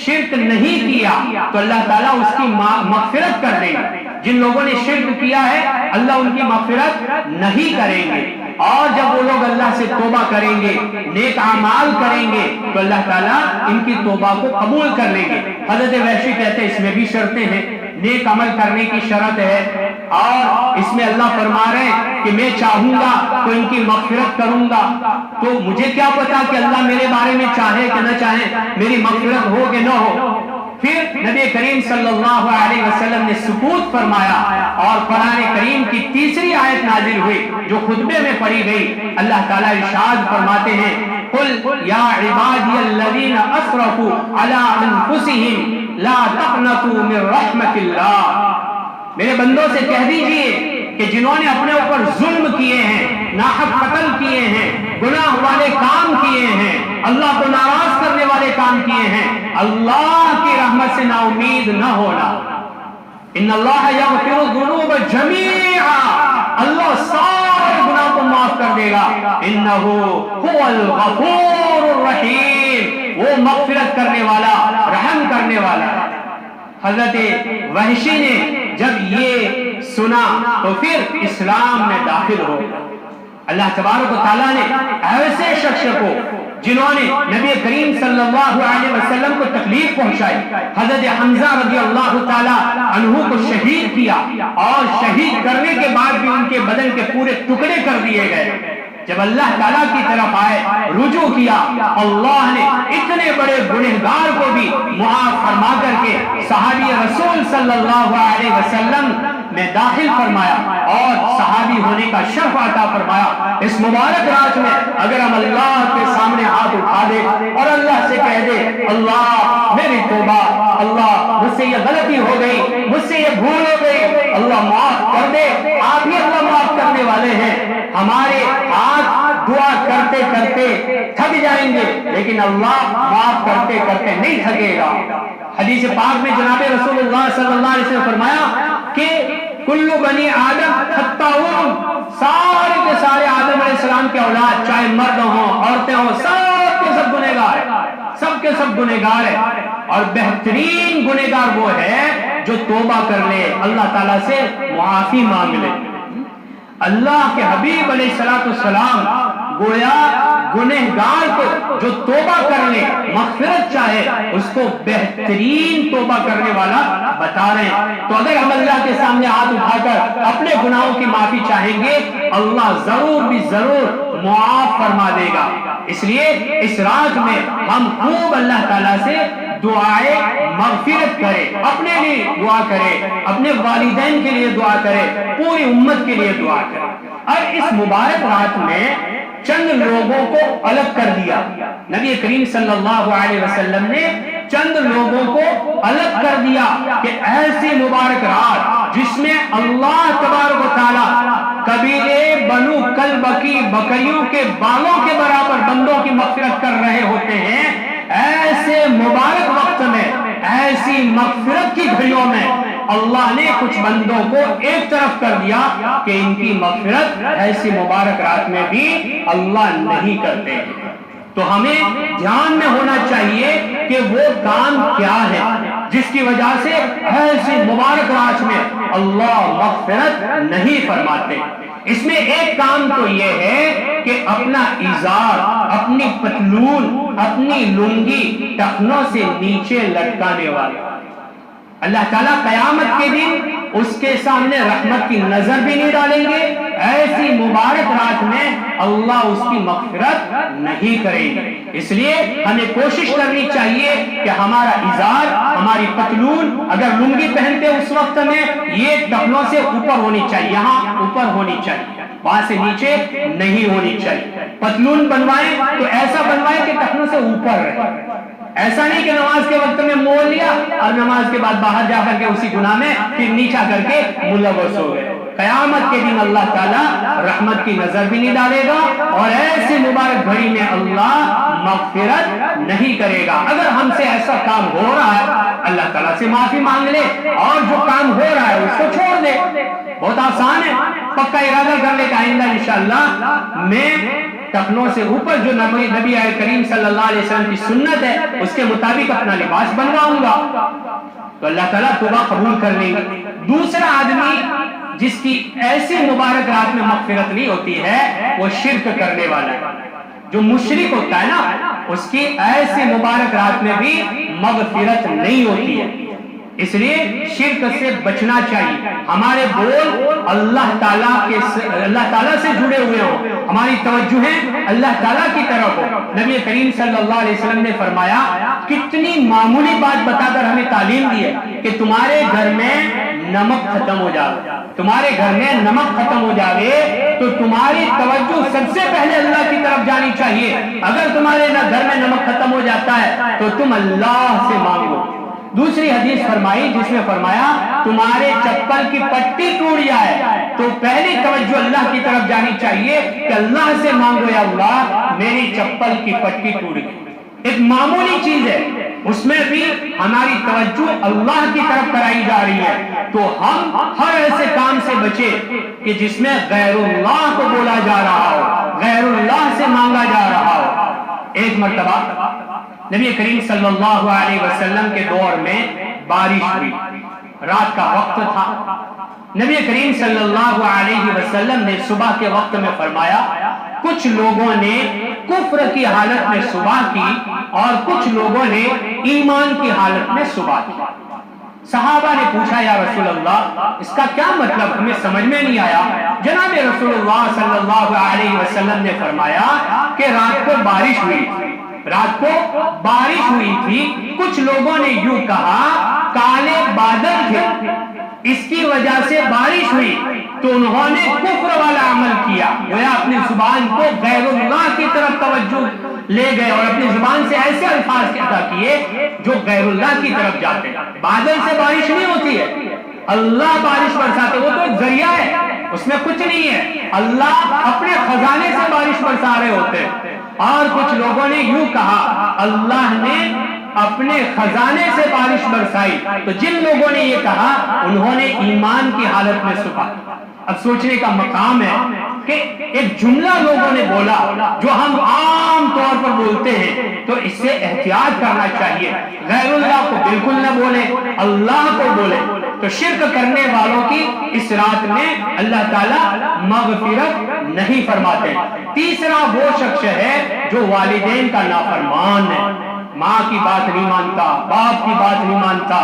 شرک نہیں کیا تو اللہ تعالیٰ اس کی مغفرت کر دیں گے، جن لوگوں نے شرک کیا ہے اللہ ان کی مغفرت نہیں کریں گے، اور جب وہ لوگ اللہ سے توبہ کریں گے، نیک اعمال کریں گے تو اللہ تعالیٰ ان کی توبہ کو قبول کر لیں گے۔ حضرت وحشی کہتے ہیں اس میں بھی شرطیں ہیں، نیک عمل کرنے کی شرط ہے، اور اس میں اللہ فرما رہے ہیں کہ میں چاہوں گا تو ان کی مغفرت کروں گا، تو مجھے کیا پتا کہ اللہ میرے بارے میں چاہے کہ نہ چاہے، میری مغفرت ہو کہ نہ ہو۔ پھر نبی کریم صلی اللہ علیہ وسلم نے سکوت فرمایا، اور قرآن کریم کی تیسری آیت نازل ہوئی جو خطبے میں پڑھی گئی۔ اللہ تعالیٰ ارشاد فرماتے ہیں قل یا عبادی الذین اسرفوا علی انفسہم لا تقنطوا من رحمت اللہ، میرے بندوں سے کہہ دیجئے کہ جنہوں نے اپنے اوپر ظلم کیے ہیں، ناحق قتل کیے ہیں، گناہ والے کام کیے ہیں، اللہ کو ناراض کرنے والے کام کیے ہیں، اللہ کی رحمت سے نا امید نہ ہونا۔ ان اللہ یغفر الذنوب جمیعا، اللہ سارے گناہ کو معاف کر دے گا۔ انہ هو الغفور الرحیم، وہ مغفرت کرنے والا، رحم کرنے والا۔ حضرت وحشی نے جب یہ سنا تو پھر اسلام میں داخل ہو گیا۔ اللہ تبارک و تعالیٰ نے ایسے شخص کو جنہوں نے نبی کریم صلی اللہ علیہ وسلم کو تکلیف پہنچائی، حضرت حمزہ رضی اللہ تعالی عنہ کو شہید کیا، اور شہید کرنے کے بعد بھی ان کے بدن کے پورے ٹکڑے کر دیے گئے۔ جب اللہ تعالیٰ کی طرف آئے، رجوع کیا، اللہ نے اتنے بڑے گنہگار کو بھی معاف فرما کر کے صحابی رسول صلی اللہ علیہ وسلم میں داخل فرمایا، اور صحابی ہونے کا شرف عطا فرمایا۔ اس مبارک رات میں اگر ہم اللہ کے سامنے ہاتھ اٹھا دے اور اللہ سے کہہ دے اللہ میری توبہ، اللہ مجھ سے یہ غلطی ہو گئی، مجھ سے یہ بھول ہو گئی، اللہ معاف کر دے، آپ ہی اللہ معاف کرنے والے ہیں۔ ہمارے ہاتھ دعا کرتے کرتے تھک جائیں گے لیکن اللہ معاف کرتے کرتے نہیں تھکے گا۔ حدیث پاک میں جناب رسول اللہ صلی اللہ علیہ وسلم فرمایا کہ کل بنی آدم خطاؤون، سارے کے سارے آدم علیہ السلام کے اولاد، چاہے مرد ہوں عورتیں ہوں، سب کے سب گنہگار ہیں، سب کے سب گنہگار ہیں۔ اور بہترین گنہگار وہ ہے جو توبہ کر لے، اللہ تعالیٰ سے معافی مانگ لے۔ اللہ کے حبیب علیہ السلام گویا گنہگار کو جو توبہ کر لے، مغفرت چاہے، اس کو بہترین توبہ کرنے والا بتا رہے ہیں۔ تو اگر ہم اللہ کے سامنے ہاتھ اٹھا کر اپنے گناہوں کی معافی چاہیں گے، اللہ ضرور بھی ضرور معاف فرما دے گا۔ اس لیے اس رات میں ہم خوب اللہ تعالیٰ سے دعائے مغفرت کرے، اپنے لیے دعا کرے، اپنے والدین کے لیے دعا کرے، پوری امت کے لیے دعا کرے۔ اور اس مبارک رات میں چند لوگوں کو الگ کر دیا، نبی کریم صلی اللہ علیہ وسلم نے چند لوگوں کو الگ کر دیا کہ ایسی مبارک رات جس میں اللہ تبارک و تعالی قبیلے بنو کلب کی بکریوں کے بالوں کے برابر بندوں کی مغفرت کر رہے ہوتے ہیں، ایسے مبارک وقت میں، ایسی مغفرت کی گھڑیوں میں اللہ نے کچھ بندوں کو ایک طرف کر دیا کہ ان کی مغفرت ایسی مبارک رات میں بھی اللہ نہیں کرتے۔ تو ہمیں دھیان میں ہونا چاہیے کہ وہ کام کیا ہے جس کی وجہ سے ایسی مبارک رات میں اللہ مغفرت نہیں فرماتے۔ اس میں ایک کام تو یہ ہے کہ اپنا ازار، اپنی پتلون، اپنی لنگی ٹخنوں سے نیچے لٹکانے والا، اللہ تعالیٰ قیامت کے دن اس کے سامنے رحمت کی نظر بھی نہیں ڈالیں گے، ایسی مبارک رات میں اللہ اس کی مغفرت نہیں کریں گے۔ اس لیے ہمیں کوشش کرنی چاہیے کہ ہمارا ازار، ہماری پتلون، اگر لنگی پہنتے اس وقت میں یہ ٹخنوں سے اوپر ہونی چاہیے، یہاں اوپر ہونی چاہیے، وہاں سے نیچے نہیں ہونی چاہیے۔ پتلون بنوائیں تو ایسا بنوائیں کہ ٹخنوں سے اوپر رہے، ایسا نہیں کہ نماز کے وقت میں مول لیا اور نماز کے بعد باہر جا کر کے اسی گناہ میں پھر نیچا کر کے ملوث ہو گئے۔ قیامت کے دن اللہ تعالیٰ رحمت کی نظر بھی نہیں ڈالے گا اور ایسی مبارک گھڑی میں اللہ مغفرت نہیں کرے گا۔ اگر ہم سے ایسا کام ہو رہا ہے، اللہ تعالیٰ سے معافی مانگ لے، اور جو کام ہو رہا ہے اس کو چھوڑ دے، بہت آسان ہے۔ پکا ارادہ کر لے کہ آئندہ انشاءاللہ میں ٹخنوں سے اوپر جو نبی کریم صلی اللہ علیہ وسلم کی سنت ہے اس کے مطابق اپنا لباس بنواؤں گا، تو اللہ تعالیٰ توبہ قبول کر لیں گے۔ دوسرا آدمی جس کی ایسی مبارک رات میں مغفرت نہیں ہوتی ہے وہ شرک کرنے والا ہے، جو مشرک ہوتا ہے نا، اس کی ایسی مبارک رات میں بھی مغفرت نہیں ہوتی ہے۔ اس لیے شرک سے بچنا چاہیے، ہمارے بول اللہ تعالیٰ سے جڑے ہوئے ہوں، ہماری توجہیں اللہ تعالیٰ کی طرف ہو۔ نبی کریم صلی اللہ علیہ وسلم نے فرمایا، کتنی معمولی بات بتا کر ہمیں تعلیم دی ہے کہ تمہارے گھر میں نمک ختم ہو جائے، تمہارے گھر میں نمک ختم ہو جائے تو تمہاری توجہ سب سے پہلے اللہ کی طرف جانی چاہیے۔ اگر تمہارے گھر میں نمک ختم ہو جاتا ہے تو تم اللہ سے مانگو۔ دوسری حدیث فرمائی جس میں فرمایا، تمہارے چپل کی پٹی ٹوٹ جائے تو پہلی توجہ اللہ کی طرف جانی چاہیے کہ اللہ سے مانگو، یا اللہ میری چپل کی پٹی ٹوٹ گئی۔ ایک معمولی چیز ہے، اس میں بھی ہماری توجہ اللہ کی طرف کرائی جا رہی ہے، تو ہم ہر ایسے کام سے بچے کہ جس میں غیر اللہ کو بولا جا رہا ہو، غیر اللہ سے مانگا جا رہا ہو۔ ایک مرتبہ نبی کریم صلی اللہ علیہ وسلم کے دور میں بارش ہوئی، رات کا وقت تھا۔ نبی کریم صلی اللہ علیہ وسلم نے صبح کے وقت میں فرمایا، کچھ لوگوں نے کفر کی حالت میں صبح کی اور کچھ لوگوں نے ایمان کی حالت میں صبح کی۔ صحابہ نے پوچھا، یا رسول اللہ اس کا کیا مطلب، ہمیں سمجھ میں نہیں آیا۔ جناب رسول اللہ صلی اللہ علیہ وسلم نے فرمایا کہ رات کو بارش ہوئی، رات کو بارش ہوئی تھی، کچھ لوگوں نے یوں کہا کالے بادل تھے، اس کی وجہ سے بارش ہوئی، تو انہوں نے کفر والا عمل کیا، وہ اپنی زبان کو غیر اللہ کی طرف توجہ لے گئے اور اپنی زبان سے ایسے الفاظ ادا کیے جو غیر اللہ کی طرف جاتے۔ بادل سے بارش نہیں ہوتی ہے، اللہ بارش برساتے، وہ تو ایک ذریعہ ہے، اس میں کچھ نہیں ہے، اللہ اپنے خزانے سے بارش برسا رہے ہوتے۔ اور کچھ لوگوں نے یوں کہا اللہ نے اپنے خزانے سے بارش برسائی، تو جن لوگوں نے یہ کہا انہوں نے ایمان کی حالت میں سکھا۔ اب سوچنے کا مقام ہے کہ ایک جملہ لوگوں نے بولا جو ہم عام طور پر بولتے ہیں، تو اس سے احتیاط کرنا چاہیے۔ غیر اللہ کو بالکل نہ بولے، اللہ کو بولے۔ تو شرک کرنے والوں کی اس رات میں اللہ تعالیٰ مغفرت نہیں فرماتے۔ تیسرا وہ شخص ہے جو والدین کا نافرمان ہے، ماں کی بات نہیں مانتا، باپ کی بات نہیں مانتا،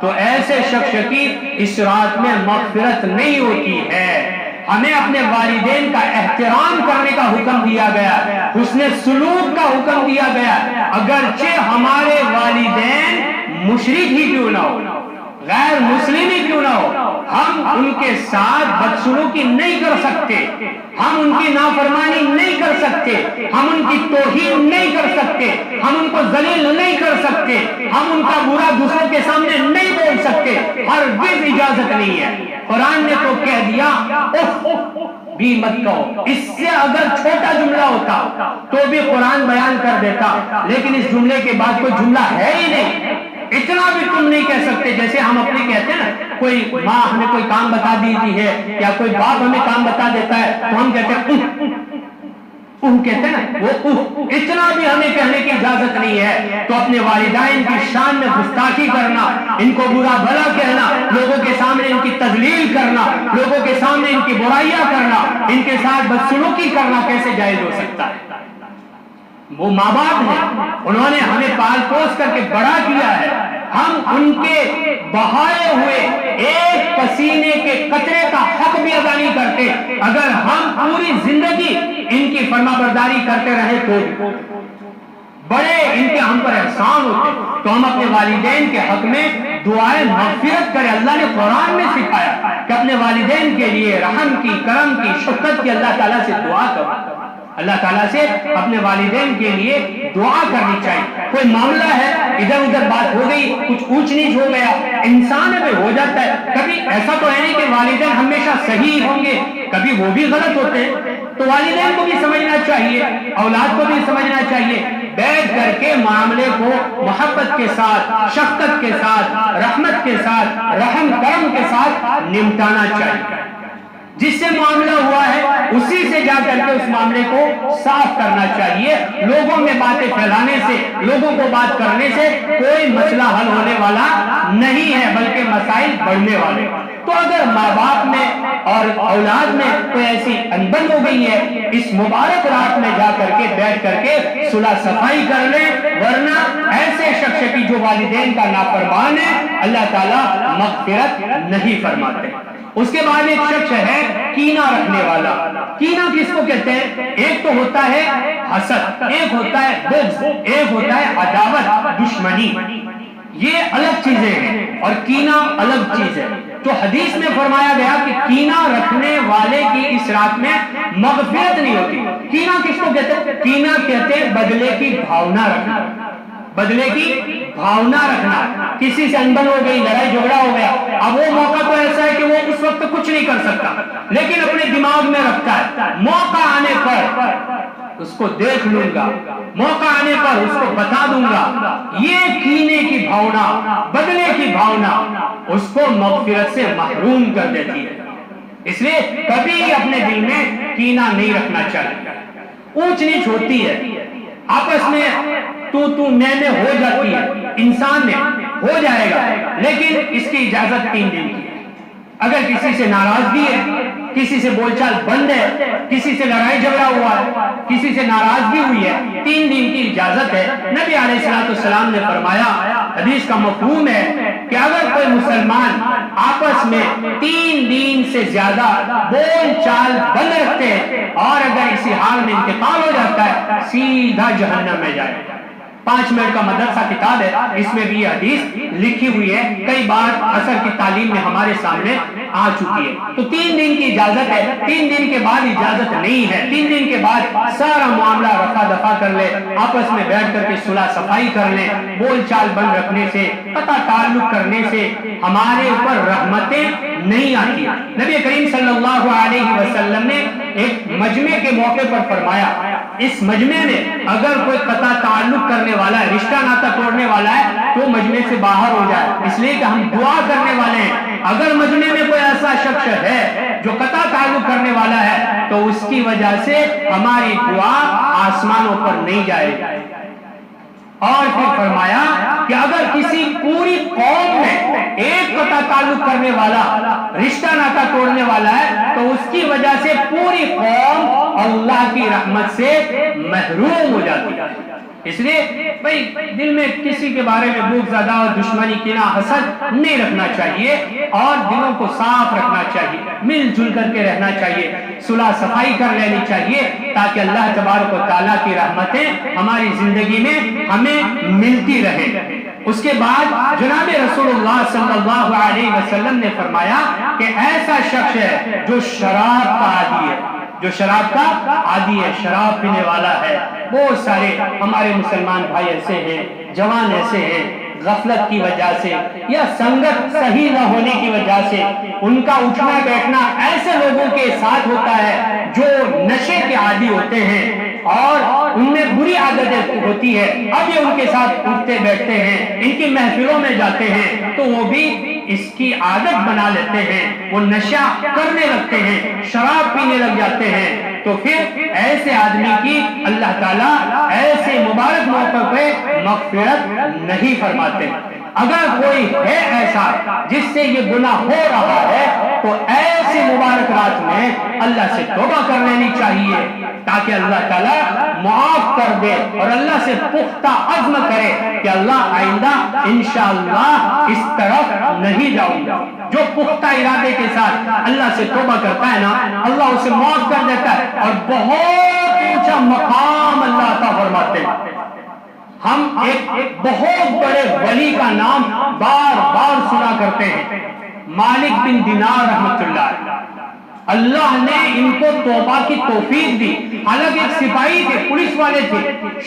تو ایسے شخص کی اس رات میں مغفرت نہیں ہوتی ہے۔ ہمیں اپنے والدین کا احترام کرنے کا حکم دیا گیا، حسن سلوک کا حکم دیا گیا، اگرچہ ہمارے والدین مشرک ہی کیوں نہ ہو، غیر مسلم ہی کیوں نہ ہو، ہم ان کے ساتھ بدسلوکی نہیں کر سکتے، ہم ان کی نافرمانی نہیں کر سکتے، ہم ان کی توہین نہیں کر سکتے، ہم ان کو ذلیل نہیں کر سکتے، ہم ان کا برا دوسروں کے سامنے نہیں بول سکتے، ہرگز اجازت نہیں ہے۔ قرآن نے تو کہہ دیا اف بھی مت کہو، اس سے اگر چھوٹا جملہ ہوتا تو بھی قرآن بیان کر دیتا، لیکن اس جملے کے بعد کوئی جملہ ہے ہی نہیں۔ اتنا بھی تم نہیں کہہ سکتے، جیسے ہم اپنے کہتے ہیں نا، کوئی ماں ہمیں کوئی کام بتا دیتی ہے یا کوئی باپ ہمیں کام بتا دیتا ہے تو ہم کہتے ہیں کہتے ہیں نا وہ اتنا بھی ہمیں کہنے کی اجازت نہیں ہے۔ تو اپنے والدین کی شان میں گستاخی کرنا، ان کو برا بھلا کہنا، لوگوں کے سامنے ان کی تذلیل کرنا، لوگوں کے سامنے ان کی برائیاں کرنا، ان کے ساتھ بدسلوکی کرنا کیسے جائز ہو سکتا ہے؟ وہ ماں باپ ہیں، انہوں نے ہمیں پال پوس کر کے بڑا کیا ہے، ہم ان کے بہائے ہوئے ایک پسینے کے قطرے کا حق بھی ادا نہیں کرتے۔ اگر ہم پوری زندگی ان کی فرما برداری کرتے رہے تو بڑے ان کے ہم پر احسان ہوتے، تو ہم اپنے والدین کے حق میں دعائیں مغفرت کریں۔ اللہ نے قرآن میں سکھایا کہ اپنے والدین کے لیے رحم کی، کرم کی، شفقت کی اللہ تعالیٰ سے دعا کرو، اللہ تعالیٰ سے اپنے والدین کے لیے دعا کرنی چاہیے۔ کوئی معاملہ ہے، ادھر ادھر بات ہو گئی، کچھ اونچ نیچ ہو گیا، انسان میں ہو جاتا ہے، کبھی ایسا تو ہے نہیں کہ والدین ہمیشہ صحیح ہوں گے، کبھی وہ بھی غلط ہوتے ہیں، تو والدین کو بھی سمجھنا چاہیے، اولاد کو بھی سمجھنا چاہیے، بیٹھ کر کے معاملے کو محبت کے ساتھ، شفقت کے ساتھ، رحمت کے ساتھ، رحم کرم کے ساتھ نمٹانا چاہیے۔ جس سے معاملہ ہوا ہے اسی سے جا کر کے اس معاملے کو صاف کرنا چاہیے۔ لوگوں میں باتیں پھیلانے سے، لوگوں کو بات کرنے سے کوئی مسئلہ حل ہونے والا نہیں ہے، بلکہ مسائل بڑھنے والے۔ تو اگر ماں باپ میں اور اولاد میں کوئی ایسی انبن ہو گئی ہے، اس مبارک رات میں جا کر کے بیٹھ کر کے صلح صفائی کر لیں، ورنہ ایسے شخص کی جو والدین کا نافرمان ہے اللہ تعالیٰ مغفرت نہیں فرماتے۔ اس کے بعد ایک شخص ہے کینہ رکھنے والا۔ کینہ کس کو کہتے ہیں؟ ایک تو ہوتا ہے حسد، ایک ہوتا ہے بغض، ایک ہوتا ہے عداوت، دشمنی، یہ الگ چیزیں ہیں اور کینہ الگ چیز ہے۔ تو حدیث میں فرمایا گیا کہ کینہ رکھنے والے کی اس رات میں مغفرت نہیں ہوتی۔ کینہ کس کو کہتے ہیں؟ کینہ کہتے ہیں بدلے کی بھاونا رکھنا، بدلے کی بھاونا رکھنا۔ کسی سے انبن ہو گئی، لڑائی جھگڑا ہو گیا، اب وہ موقع تو ایسا ہے کہ وہ اس وقت کچھ نہیں کر سکتا، لیکن اپنے دماغ میں رکھتا ہے موقع آنے پر اس کو دیکھ لوں گا، موقع آنے پر اس کو بتا دوں گا۔ یہ کینے کی بھاونا، بدلے کی بھاونا اس کو مغفرت سے محروم کر دیتی ہے۔ اس لیے کبھی اپنے دل میں کینہ نہیں رکھنا چاہیے۔ اونچ نیچ ہوتی ہے، آپس میں تو میں ہو جاتی ہے، انسان میں ہو جائے گا، لیکن اس کی اجازت 3 دن کی ہے۔ اگر کسی سے ناراضگی ہے، کسی سے بول چال بند ہے، کسی سے لڑائی جھگڑا ہوا ہے، کسی سے ناراضگی ہوئی ہے، 3 دن کی اجازت ہے۔ نبی علیہ السلام نے فرمایا، حدیث کا مفہوم ہے کہ اگر کوئی مسلمان آپس میں 3 دن سے زیادہ بول چال بند رکھتے ہیں اور اگر اسی حال میں انتقال ہو جاتا ہے سیدھا جہنم میں جائے۔ 5 منٹ کا مدرسہ کتاب ہے، اس میں بھی یہ حدیث لکھی ہوئی ہے، کئی بار عصر کی تعلیم میں ہمارے سامنے آ چکی ہے۔ تو 3 دن کی اجازت ہے، 3 دن کے بعد اجازت نہیں ہے۔ 3 دن کے بعد سارا معاملہ رفع دفع کر لے، آپس میں بیٹھ کر کے صلح صفائی کر لیں۔ بول چال بند رکھنے سے، قطع تعلق کرنے سے ہمارے اوپر رحمتیں نہیں آتی۔ نبی کریم صلی اللہ علیہ وسلم نے ایک مجمع کے موقع پر فرمایا اس مجمع میں اگر کوئی قطع تعلق کرنے والا ہے، رشتہ ناتا توڑنے والا ہے، تو مجمع سے باہر ہو جائے، اس لیے کہ ہم دعا کرنے والے ہیں۔ اگر مجمع میں کوئی ایسا شخص ہے جو قطع تعلق کرنے والا ہے تو اس کی وجہ سے ہماری دعا آسمانوں پر نہیں جائے گی۔ اور پھر فرمایا کہ اگر کسی پوری قوم میں ایک قطع تعلق کرنے والا، رشتہ ناتا توڑنے والا ہے، تو اس کی وجہ سے پوری قوم اللہ کی رحمت سے محروم ہو جاتی ہے۔ اس لیے بھائی دل میں کسی کے بارے میں بغض زدہ اور دشمنی، کینہ، حسد نہیں رکھنا چاہیے، اور دلوں کو صاف رکھنا چاہیے، مل جل کر کے رہنا چاہیے، صلح صفائی کر لینی چاہیے، تاکہ اللہ تبارک و تعالیٰ کی رحمتیں ہماری زندگی میں ہمیں ملتی رہیں۔ اس کے بعد جناب رسول اللہ صلی اللہ علیہ وسلم نے فرمایا کہ ایسا شخص ہے جو شراب کا عادی ہے، جو شراب کا عادی ہے، شراب پینے والا ہے۔ بہت سارے ہمارے مسلمان بھائی ایسے ہیں، جوان ایسے ہیں، غفلت کی وجہ سے یا سنگت صحیح نہ ہونے کی وجہ سے ان کا اٹھنا بیٹھنا ایسے لوگوں کے ساتھ ہوتا ہے جو نشے کے عادی ہوتے ہیں اور ان میں بری عادتیں ہوتی ہے۔ اب یہ ان کے ساتھ اٹھتے بیٹھتے ہیں، ان کی محفلوں میں جاتے ہیں تو وہ بھی اس کی عادت بنا لیتے ہیں، وہ نشہ کرنے لگتے ہیں، شراب پینے لگ جاتے ہیں۔ تو پھر ایسے آدمی کی اللہ تعالیٰ ایسے مبارک موقع پہ مغفرت نہیں فرماتے۔ اگر کوئی ہے ایسا جس سے یہ گناہ ہو رہا ہے تو ایسی مبارک رات میں اللہ سے توبہ کر لینی چاہیے، تاکہ اللہ تعالیٰ معاف کر دے، اور اللہ سے پختہ عزم کرے کہ اللہ آئندہ انشاءاللہ اس طرف نہیں جاؤں گا۔ جو پختہ ارادے کے ساتھ اللہ سے توبہ کرتا ہے نا، اللہ اسے معاف کر دیتا ہے اور بہت اونچا مقام اللہ عطا فرماتے ہیں۔ ہم ایک بہت بڑے ولی کا نام بار بار سنا کرتے ہیں، مالک بن دینار رحمت اللہ۔ اللہ نے ان کو توبہ کی توفیق دی، حالانکہ ایک سپاہی تھے، پولیس والے تھے،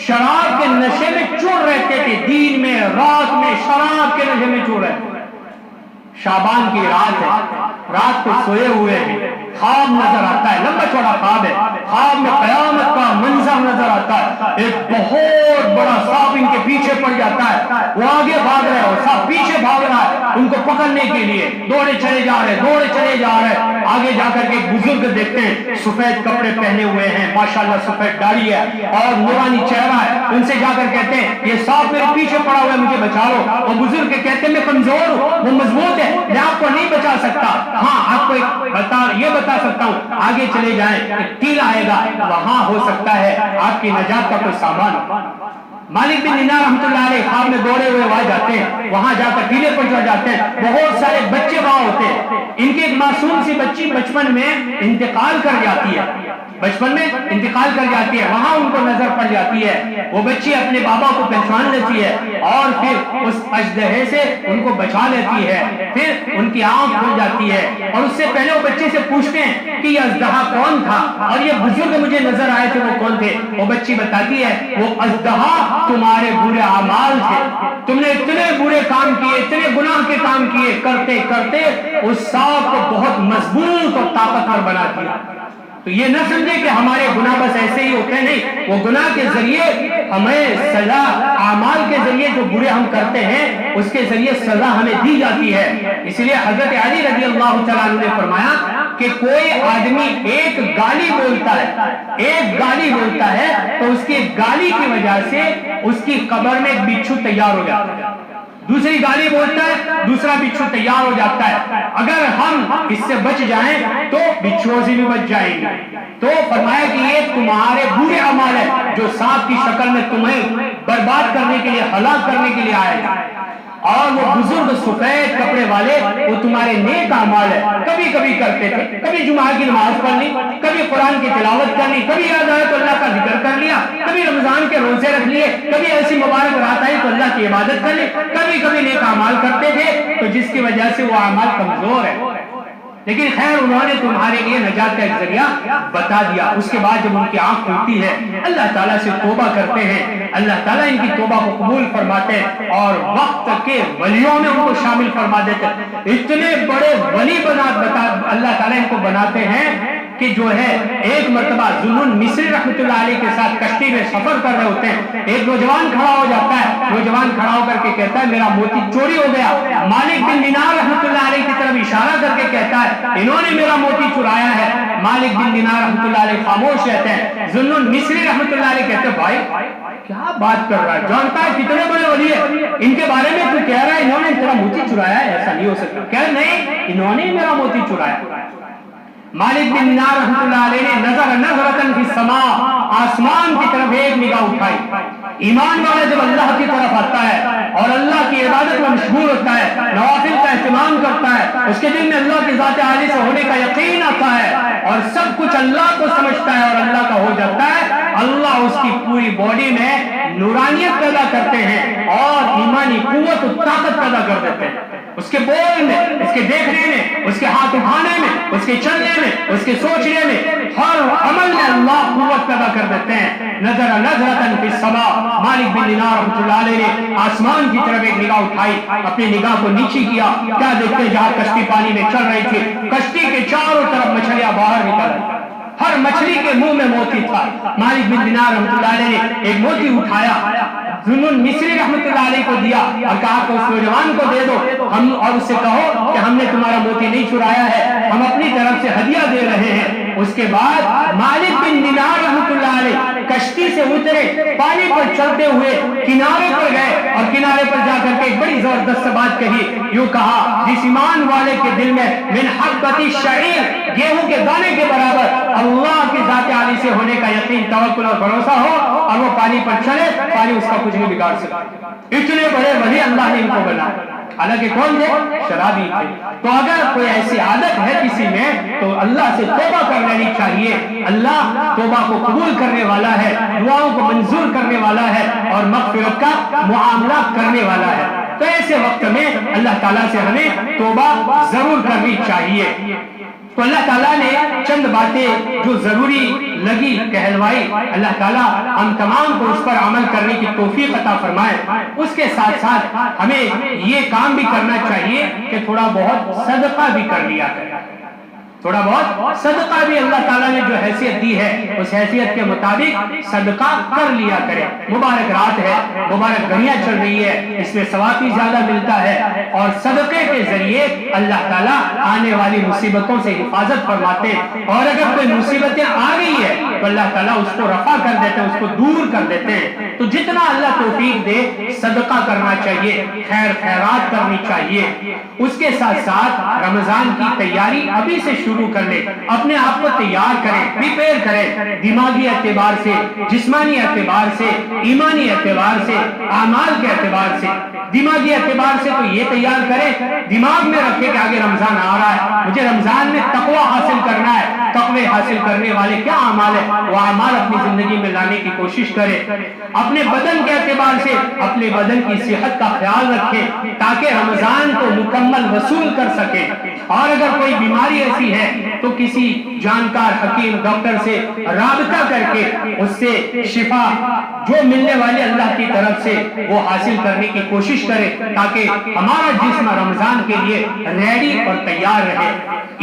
شراب کے نشے میں چور رہتے تھے، دن میں رات میں شراب کے نشے میں چور رہتے تھے۔ شعبان کی رات ہے، رات کو سوئے ہوئے ہیں، خواب نظر آتا ہے، لمبا چوڑا خواب ہے، خواب میں قیامت کا منظر نظر آتا ہے، ایک بہت بڑا سانپ ان کے پیچھے پڑ جاتا ہے، وہ آگے بھاگ رہے ہیں، سانپ پیچھے بھاگ رہا ہے ان کو پکڑنے کے لیے، دوڑے چلے جا رہے ہیں۔ آگے جا کر کے بزرگ دیکھتے ہیں، سفید کپڑے پہنے ہوئے ہیں، ماشاءاللہ سفید داڑھی ہے اور نورانی چہرہ ہے، ان سے جا کر کہتے ہیں یہ سانپ میرے پیچھے پڑا ہوا ہے، مجھے بچا لو۔ وہ بزرگ کہتے ہیں میں کمزور ہوں، وہ مضبوط ہے، میں آپ کو نہیں بچا سکتا، ہاں آپ کو یہ بتا سکتا ہوں، آگے چلے جائیں، ایک ٹیلا آئے گا، وہاں ہو سکتا ہے آپ کی نجات کا کوئی سامان ہو۔ مالک بن دینار رحمۃ اللہ علیہ خواب میں دوڑے ہوئے وہاں جاتے ہیں، وہاں جا کر ٹیلے پر چڑھ جاتے ہیں، بہت سارے بچے وہاں ہوتے ہیں، ان کی ایک معصوم سی بچی بچپن میں انتقال کر جاتی ہے، وہاں ان کو نظر پڑ جاتی ہے، وہ بچی اپنے بابا کو پہچان لیتی ہے اور پھر اس اژدہے سے ان کو بچا لیتی ہے، پھر ان کی آنکھ کھل جاتی ہے، اور اس سے پہلے وہ بچے سے پوچھتے ہیں کہ یہ اژدہا کون تھا اور یہ بزرگ مجھے نظر آئے تھے وہ کون تھے؟ وہ بچی بتاتی ہے وہ اژدہا تمہارے برے اعمال تھے، تم نے اتنے برے کام کیے، اتنے گناہ کے کام کیے، کرتے کرتے اس سانپ کو بہت مضبوط اور طاقتور بنا دیا۔ تو یہ نہ سمجھے کہ ہمارے گناہ بس ایسے ہی ہوتے ہیں، نہیں، وہ گناہ کے ذریعے ہمیں سزا، اعمال کے ذریعے جو برے ہم کرتے ہیں اس کے ذریعے سزا ہمیں دی جاتی ہے۔ اس لیے حضرت علی رضی اللہ تعالیٰ عنہ نے فرمایا کہ کوئی آدمی ایک گالی بولتا ہے تو اس کی گالی کی وجہ سے اس کی قبر میں ایک بچھو تیار ہو جاتا ہے، دوسری گالی بولتا ہے دوسرا بچھو تیار ہو جاتا ہے، اگر ہم اس سے بچ جائیں تو بچھوؤں سے بھی بچ جائیں گے۔ تو فرمایا کہ یہ تمہارے برے اعمال ہے جو سانپ کی شکل میں تمہیں برباد کرنے کے لیے، ہلاک کرنے کے لیے آئے گا، اور وہ بزرگ سفید کپڑے والے وہ تمہارے نیک اعمال ہے، کبھی کبھی کرتے تھے، کبھی جمعہ کی نماز پڑھ لی، کبھی قرآن کی تلاوت کر لی، کبھی یاد آیا تو اللہ کا ذکر کر لیا، کبھی رمضان کے روزے رکھ لیے، کبھی ایسی مبارک رات آئی تو اللہ کی عبادت کر لی، کبھی کبھی نیک اعمال کرتے تھے، تو جس کی وجہ سے وہ اعمال کمزور ہے، لیکن خیر انہوں نے تمہارے لیے نجات کا ایک ذریعہ بتا دیا۔ اس کے بعد جب ان کی آنکھ کھلتی ہے اللہ تعالیٰ سے توبہ کرتے ہیں، اللہ تعالیٰ ان کی توبہ کو قبول فرماتے ہیں اور وقت کے ولیوں میں ان کو شامل فرما دیتے ہیں۔ اتنے بڑے ولی اللہ تعالیٰ ان کو بناتے ہیں کہ جو ہے ایک مرتبہ ذوالنون مصری رحمۃ اللہ علیہ کے ساتھ کشتی میں سفر کر رہے ہوتے ہیں، ایک نوجوان کھڑا ہو جاتا ہے، نوجوان کھڑا ہو کر کے کہتا ہے میرا موتی چوری ہو گیا۔ مالک بن دینار رحمۃ اللہ علیہ کی طرف اشارہ کر کے کہتا ہے انہوں نے میرا موتی چرایا ہے۔ مالک بن دینار رحمۃ اللہ علیہ خاموش رہتے ہیں۔ ذوالنون مصری رحمۃ اللہ علیہ کہتے ہیں بھائی کیا بات کر رہا ہے، جانتا ہے کتنے بڑے ولی ہے، ان کے بارے میں تو کہہ رہا ہے انہوں نے تیرا موتی چرایا ہے، ایسا نہیں ہو سکتا۔ کہہ نہیں، انہوں نے میرا موتی چرایا۔ مالک بن دینار رحمۃ اللہ علیہ نے نظر نظرتن فی السماء، آسمان کی طرف ایک نگاہ اٹھائی۔ ایمان والا جب اللہ کی طرف آتا ہے اور اللہ کی عبادت میں مشغول ہوتا ہے، نوافل کا اہتمام کرتا ہے، اس کے دل میں اللہ کی ذات عالی سے ہونے کا یقین آتا ہے اور سب کچھ اللہ کو سمجھتا ہے اور اللہ کا ہو جاتا ہے، اللہ اس کی پوری باڈی میں نورانیت پیدا کرتے ہیں اور ایمانی قوت و طاقت پیدا کر دیتے ہیں۔ اس کے بولنے میں، اس کے دیکھنے میں، اس کے ہاتھ اٹھانے میں، اس کے چلنے میں، اس کے سوچنے میں، ہر عمل میں اللہ قوت پیدا کر دیتے ہیں۔ نظر نظرتن فی السماء، مالک بن دینار رحمۃ اللہ علیہ نے آسمان کی طرف ایک نگاہ اٹھائی، اپنی نگاہ کو نیچے کیا، کیا دیکھتے جہاں کشتی پانی میں چل رہی تھی، کشتی کے چاروں طرف مچھلیاں باہر نکل رہی، ہر مچھلی کے منہ میں موتی تھا۔ مالک بن دینار رحمۃ اللہ علیہ نے ایک موتی اٹھایا، ذوالنون مصری رحمۃ اللہ علیہ کو دیا اور کہا کہ اس نوجوان کو دے دو، ہم اور اس سے کہو کہ ہم نے تمہارا موتی نہیں چرایا ہے، ہم اپنی طرف سے ہدیہ دے رہے ہیں۔ اس کے بعد مالک بن دینار رحمۃ اللہ علیہ کشتی سے اترے، پانی پر چلتے ہوئے کنارے پر گئے اور کنارے پر جا کر کے ایک بڑی زبردست بات کہی، یوں کہا جس ایمان والے کے دل میں من حبۃ الشعیر، گیہوں کے دانے کے برابر اللہ کی ذات عالی سے ہونے کا یقین، توکل اور بھروسہ ہو اور وہ پانی پر چلے، پانی اس کا کچھ نہیں بگاڑ سکتا۔ اتنے بڑے ولی اللہ نے ان کو بنایا، حالانکہ کون تھے؟ شرابی تھے۔ تو اگر کوئی ایسی عادت ہے کسی میں تو اللہ سے توبہ کر لینی چاہیے، اللہ توبہ کو قبول کرنے والا ہے، دعاؤں کو منظور کرنے والا ہے اور مغفرت کا معاملہ کرنے والا ہے۔ تو ایسے وقت میں اللہ تعالیٰ سے ہمیں توبہ ضرور کرنی چاہیے۔ تو اللہ تعالیٰ نے چند باتیں جو ضروری لگی کہلوائی، اللہ تعالیٰ ہم تمام کو اس پر عمل کرنے کی توفیق عطا فرمائے۔ اس کے ساتھ ساتھ ہمیں یہ کام بھی کرنا چاہیے کہ تھوڑا بہت صدقہ بھی کر لیا کرے، تھوڑا بہت صدقہ بھی اللہ تعالیٰ نے جو حیثیت دی ہے اس حیثیت کے مطابق صدقہ کر لیا کرے۔ مبارک رات ہے، مبارک گھڑیاں چل رہی ہے، اس میں ثواب بھی زیادہ ملتا ہے اور صدقے کے ذریعے اللہ تعالیٰ آنے والی مصیبتوں سے حفاظت فرماتے ہیں، اور اگر کوئی مصیبتیں آ گئی ہے تو اللہ تعالیٰ اس کو رفع کر دیتے ہیں، اس کو دور کر دیتے ہیں۔ تو جتنا اللہ توفیق دے صدقہ کرنا چاہیے، خیر خیرات کرنی چاہیے۔ اس کے ساتھ ساتھ رمضان کی تیاری ابھی سے شروع کر لیں، اپنے آپ کو تیار کریں، پریپیئر کریں، دماغی اعتبار سے، جسمانی اعتبار سے، ایمانی اعتبار سے، اعمال کے اعتبار سے۔ دماغی اعتبار سے تو یہ تیار کریں، دماغ میں رکھے کہ آگے رمضان آ رہا ہے، مجھے رمضان میں تقوی حاصل کرنا ہے۔ تقوی حاصل کرنے والے کیا اعمال ہے وہ اعمال اپنی زندگی میں لانے کی کوشش کریں۔ اپنے بدن کے اعتبار سے اپنے بدن کی صحت کا خیال رکھیں تاکہ رمضان کو مکمل وصول کر سکیں، اور اگر کوئی بیماری ایسی ہے تو کسی جانکار حکیم ڈاکٹر سے رابطہ کر کے اس سے شفا جو ملنے والی اللہ کی طرف سے وہ حاصل کرنے کی کوشش کرے تاکہ ہمارا جسم رمضان کے لیے ریڈی اور تیار رہے۔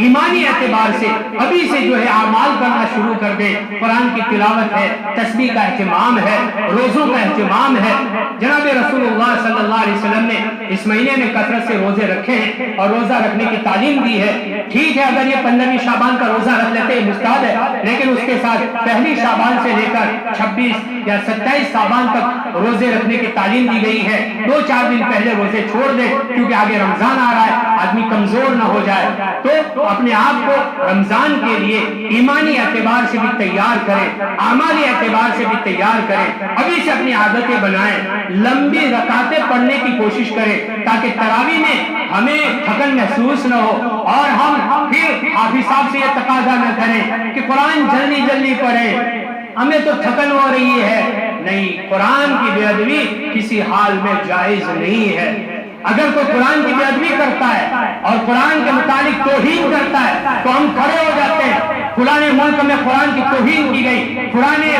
ایمانی اعتبار سے ابھی سے جو ہے اعمال کرنا شروع کر دیں، قرآن کی تلاوت ہے، تسبیح کا اہتمام ہے، روزوں کا اہتمام ہے۔ جناب رسول اللہ صلی اللہ علیہ وسلم نے اس مہینے میں کثرت سے روزے رکھے ہیں اور روزہ رکھنے کی تعلیم دی ہے۔ ٹھیک ہے اگر یہ 15ویں شعبان کا روزہ رکھ لیتے ہیں مستحب ہے، لیکن اس کے ساتھ پہلی شعبان سے لے کر 26 یا 27 شعبان تک روزے رکھنے کی تعلیم دی گئی ہے۔ 2-4 دن پہلے روزے چھوڑ دیں کیونکہ آگے رمضان آ رہا ہے، آدمی کمزور نہ ہو جائے۔ تو اپنے آپ کو رمضان کے لیے ایمانی اعتبار سے بھی تیار کریں، اعمالی اعتبار سے بھی تیار کریں، ابھی سے اپنی عادتیں بنائیں، لمبی رکعتیں پڑھنے کی کوشش کریں تاکہ تراویح میں ہمیں تھکن محسوس نہ ہو اور ہم پھر حافظ صاحب سے یہ تقاضا نہ کریں کہ قرآن جلدی جلدی پڑھیں، ہمیں تو تھکن ہو رہی ہے۔ نہیں، قرآن کی بے ادبی کسی حال میں جائز نہیں ہے۔ اگر کوئی قرآن کی بے ادبی کرتا ہے اور قرآن کے متعلق توہین کرتا ہے تو ہم کھڑے ہو جاتے ہیں۔ فلانے ملک میں قرآن کی توہین کی گئی، فلانے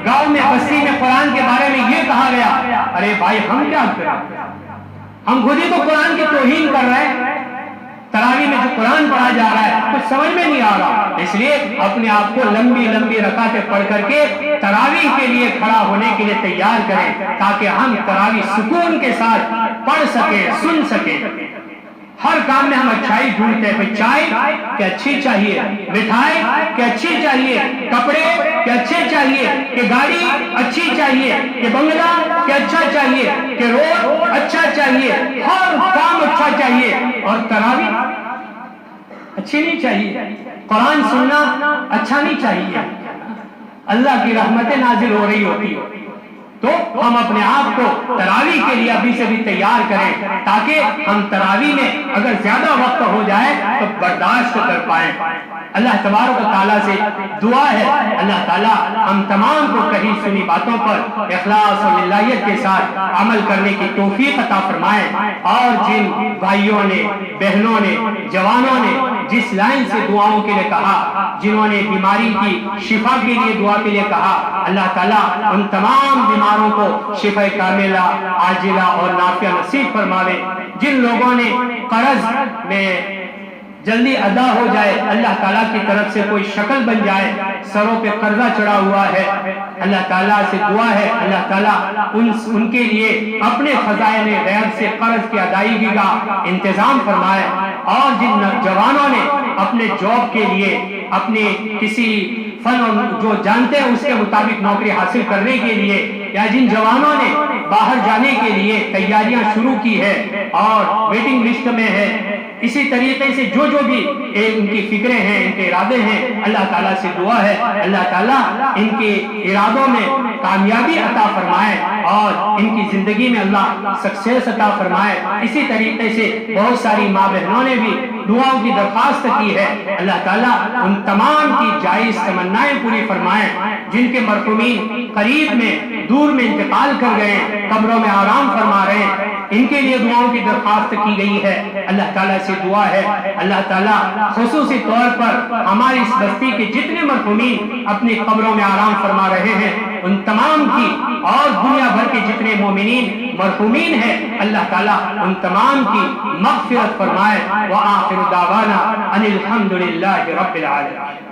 گاؤں میں بستی میں قرآن کے بارے میں یہ کہا گیا۔ ارے بھائی ہم کیا کریں؟ ہم خود ہی تو قرآن کی توہین کر رہے ہیں۔ تراویح میں جو قرآن پڑھا جا رہا ہے کچھ سمجھ میں نہیں آ رہا، اس لیے اپنے آپ کو لمبی لمبی رکعتیں پڑھ کر کے تراویح کے لیے کھڑا ہونے کے لیے تیار کریں، تاکہ ہم تراویح سکون کے ساتھ پڑھ سکیں، سن سکیں۔ ہر کام میں ہم اچھائی ڈھونڈتے ہیں، چائے کہ اچھی چاہیے، مٹھائی کہ اچھی چاہیے، کپڑے کہ اچھے چاہیے، کہ گاڑی اچھی چاہیے، کہ بنگلہ کہ اچھا چاہیے، کہ روڈ اچھا چاہیے، ہر کام اچھا چاہیے، اور تراویح اچھی نہیں چاہیے، قرآن سننا اچھا نہیں چاہیے۔ اللہ کی رحمتیں نازل ہو رہی ہوتی ہے، تو ہم اپنے آپ کو تراویح کے لیے ابھی سے بھی تیار کریں، تاکہ ہم تراویح میں اگر زیادہ وقت ہو جائے تو برداشت کر پائیں۔ اللہ تبارک و تعالیٰ سے دعا ہے، اللہ تعالیٰ ہم تمام کو کہی سنی باتوں پر اخلاص اور للہیت کے ساتھ عمل کرنے کی توفیق عطا فرمائے، اور جن بھائیوں نے، بہنوں نے، جوانوں نے جس لائن سے دعاؤں کے لیے کہا، جنہوں نے بیماری کی شفا کے لیے دعا کے لیے کہا، اللہ تعالیٰ ان تمام بیماروں کو شفا کاملہ، عاجلہ اور نافع نصیب فرماوے۔ جن لوگوں نے قرض میں جلدی ادا ہو جائے، اللہ تعالیٰ کی طرف سے کوئی شکل بن جائے، سروں پہ قرضہ چڑھا ہوا ہے، اللہ تعالیٰ سے دعا ہے اللہ تعالیٰ ان کے لیے اپنے خزائن غیب سے قرض کی ادائیگی کا انتظام فرمائے، اور جن نوجوانوں نے اپنے جاب کے لیے، اپنے کسی فن جو جانتے ہیں اس کے مطابق نوکری حاصل کرنے کے لیے، یا جن جوانوں نے باہر جانے کے لیے تیاریاں شروع کی ہے اور ویٹنگ لسٹ میں ہے، اسی طریقے سے جو بھی ان کی فکریں ہیں، ان کے ارادے ہیں، اللہ تعالیٰ سے دعا ہے اللہ تعالیٰ ان کے ارادوں میں کامیابی عطا فرمائے، اور ان کی زندگی میں اللہ سکسیس عطا فرمائے۔ اسی طریقے سے بہت ساری ماں بہنوں نے بھی دعاؤں کی درخواست کی ہے، اللہ تعالیٰ ان تمام کی جائز تمنائیں پوری فرمائے۔ جن کے مرحومین قریب میں، دور میں انتقال کر گئے، قبروں میں آرام فرما رہے ہیں، ان کے لیے دعاؤں کی درخواست کی گئی ہے، اللہ تعالیٰ سے دعا ہے اللہ تعالیٰ خصوصی طور پر ہماری اس بستی کے جتنے مرحومین اپنی قبروں میں آرام فرما رہے ہیں، ان تمام کی، اور دنیا بھر کے جتنے مومنین مرحومین ہیں، اللہ تعالیٰ ان تمام کی مغفرت فرمائے۔ وآخر دعوانا ان الحمد للہ رب العالمین۔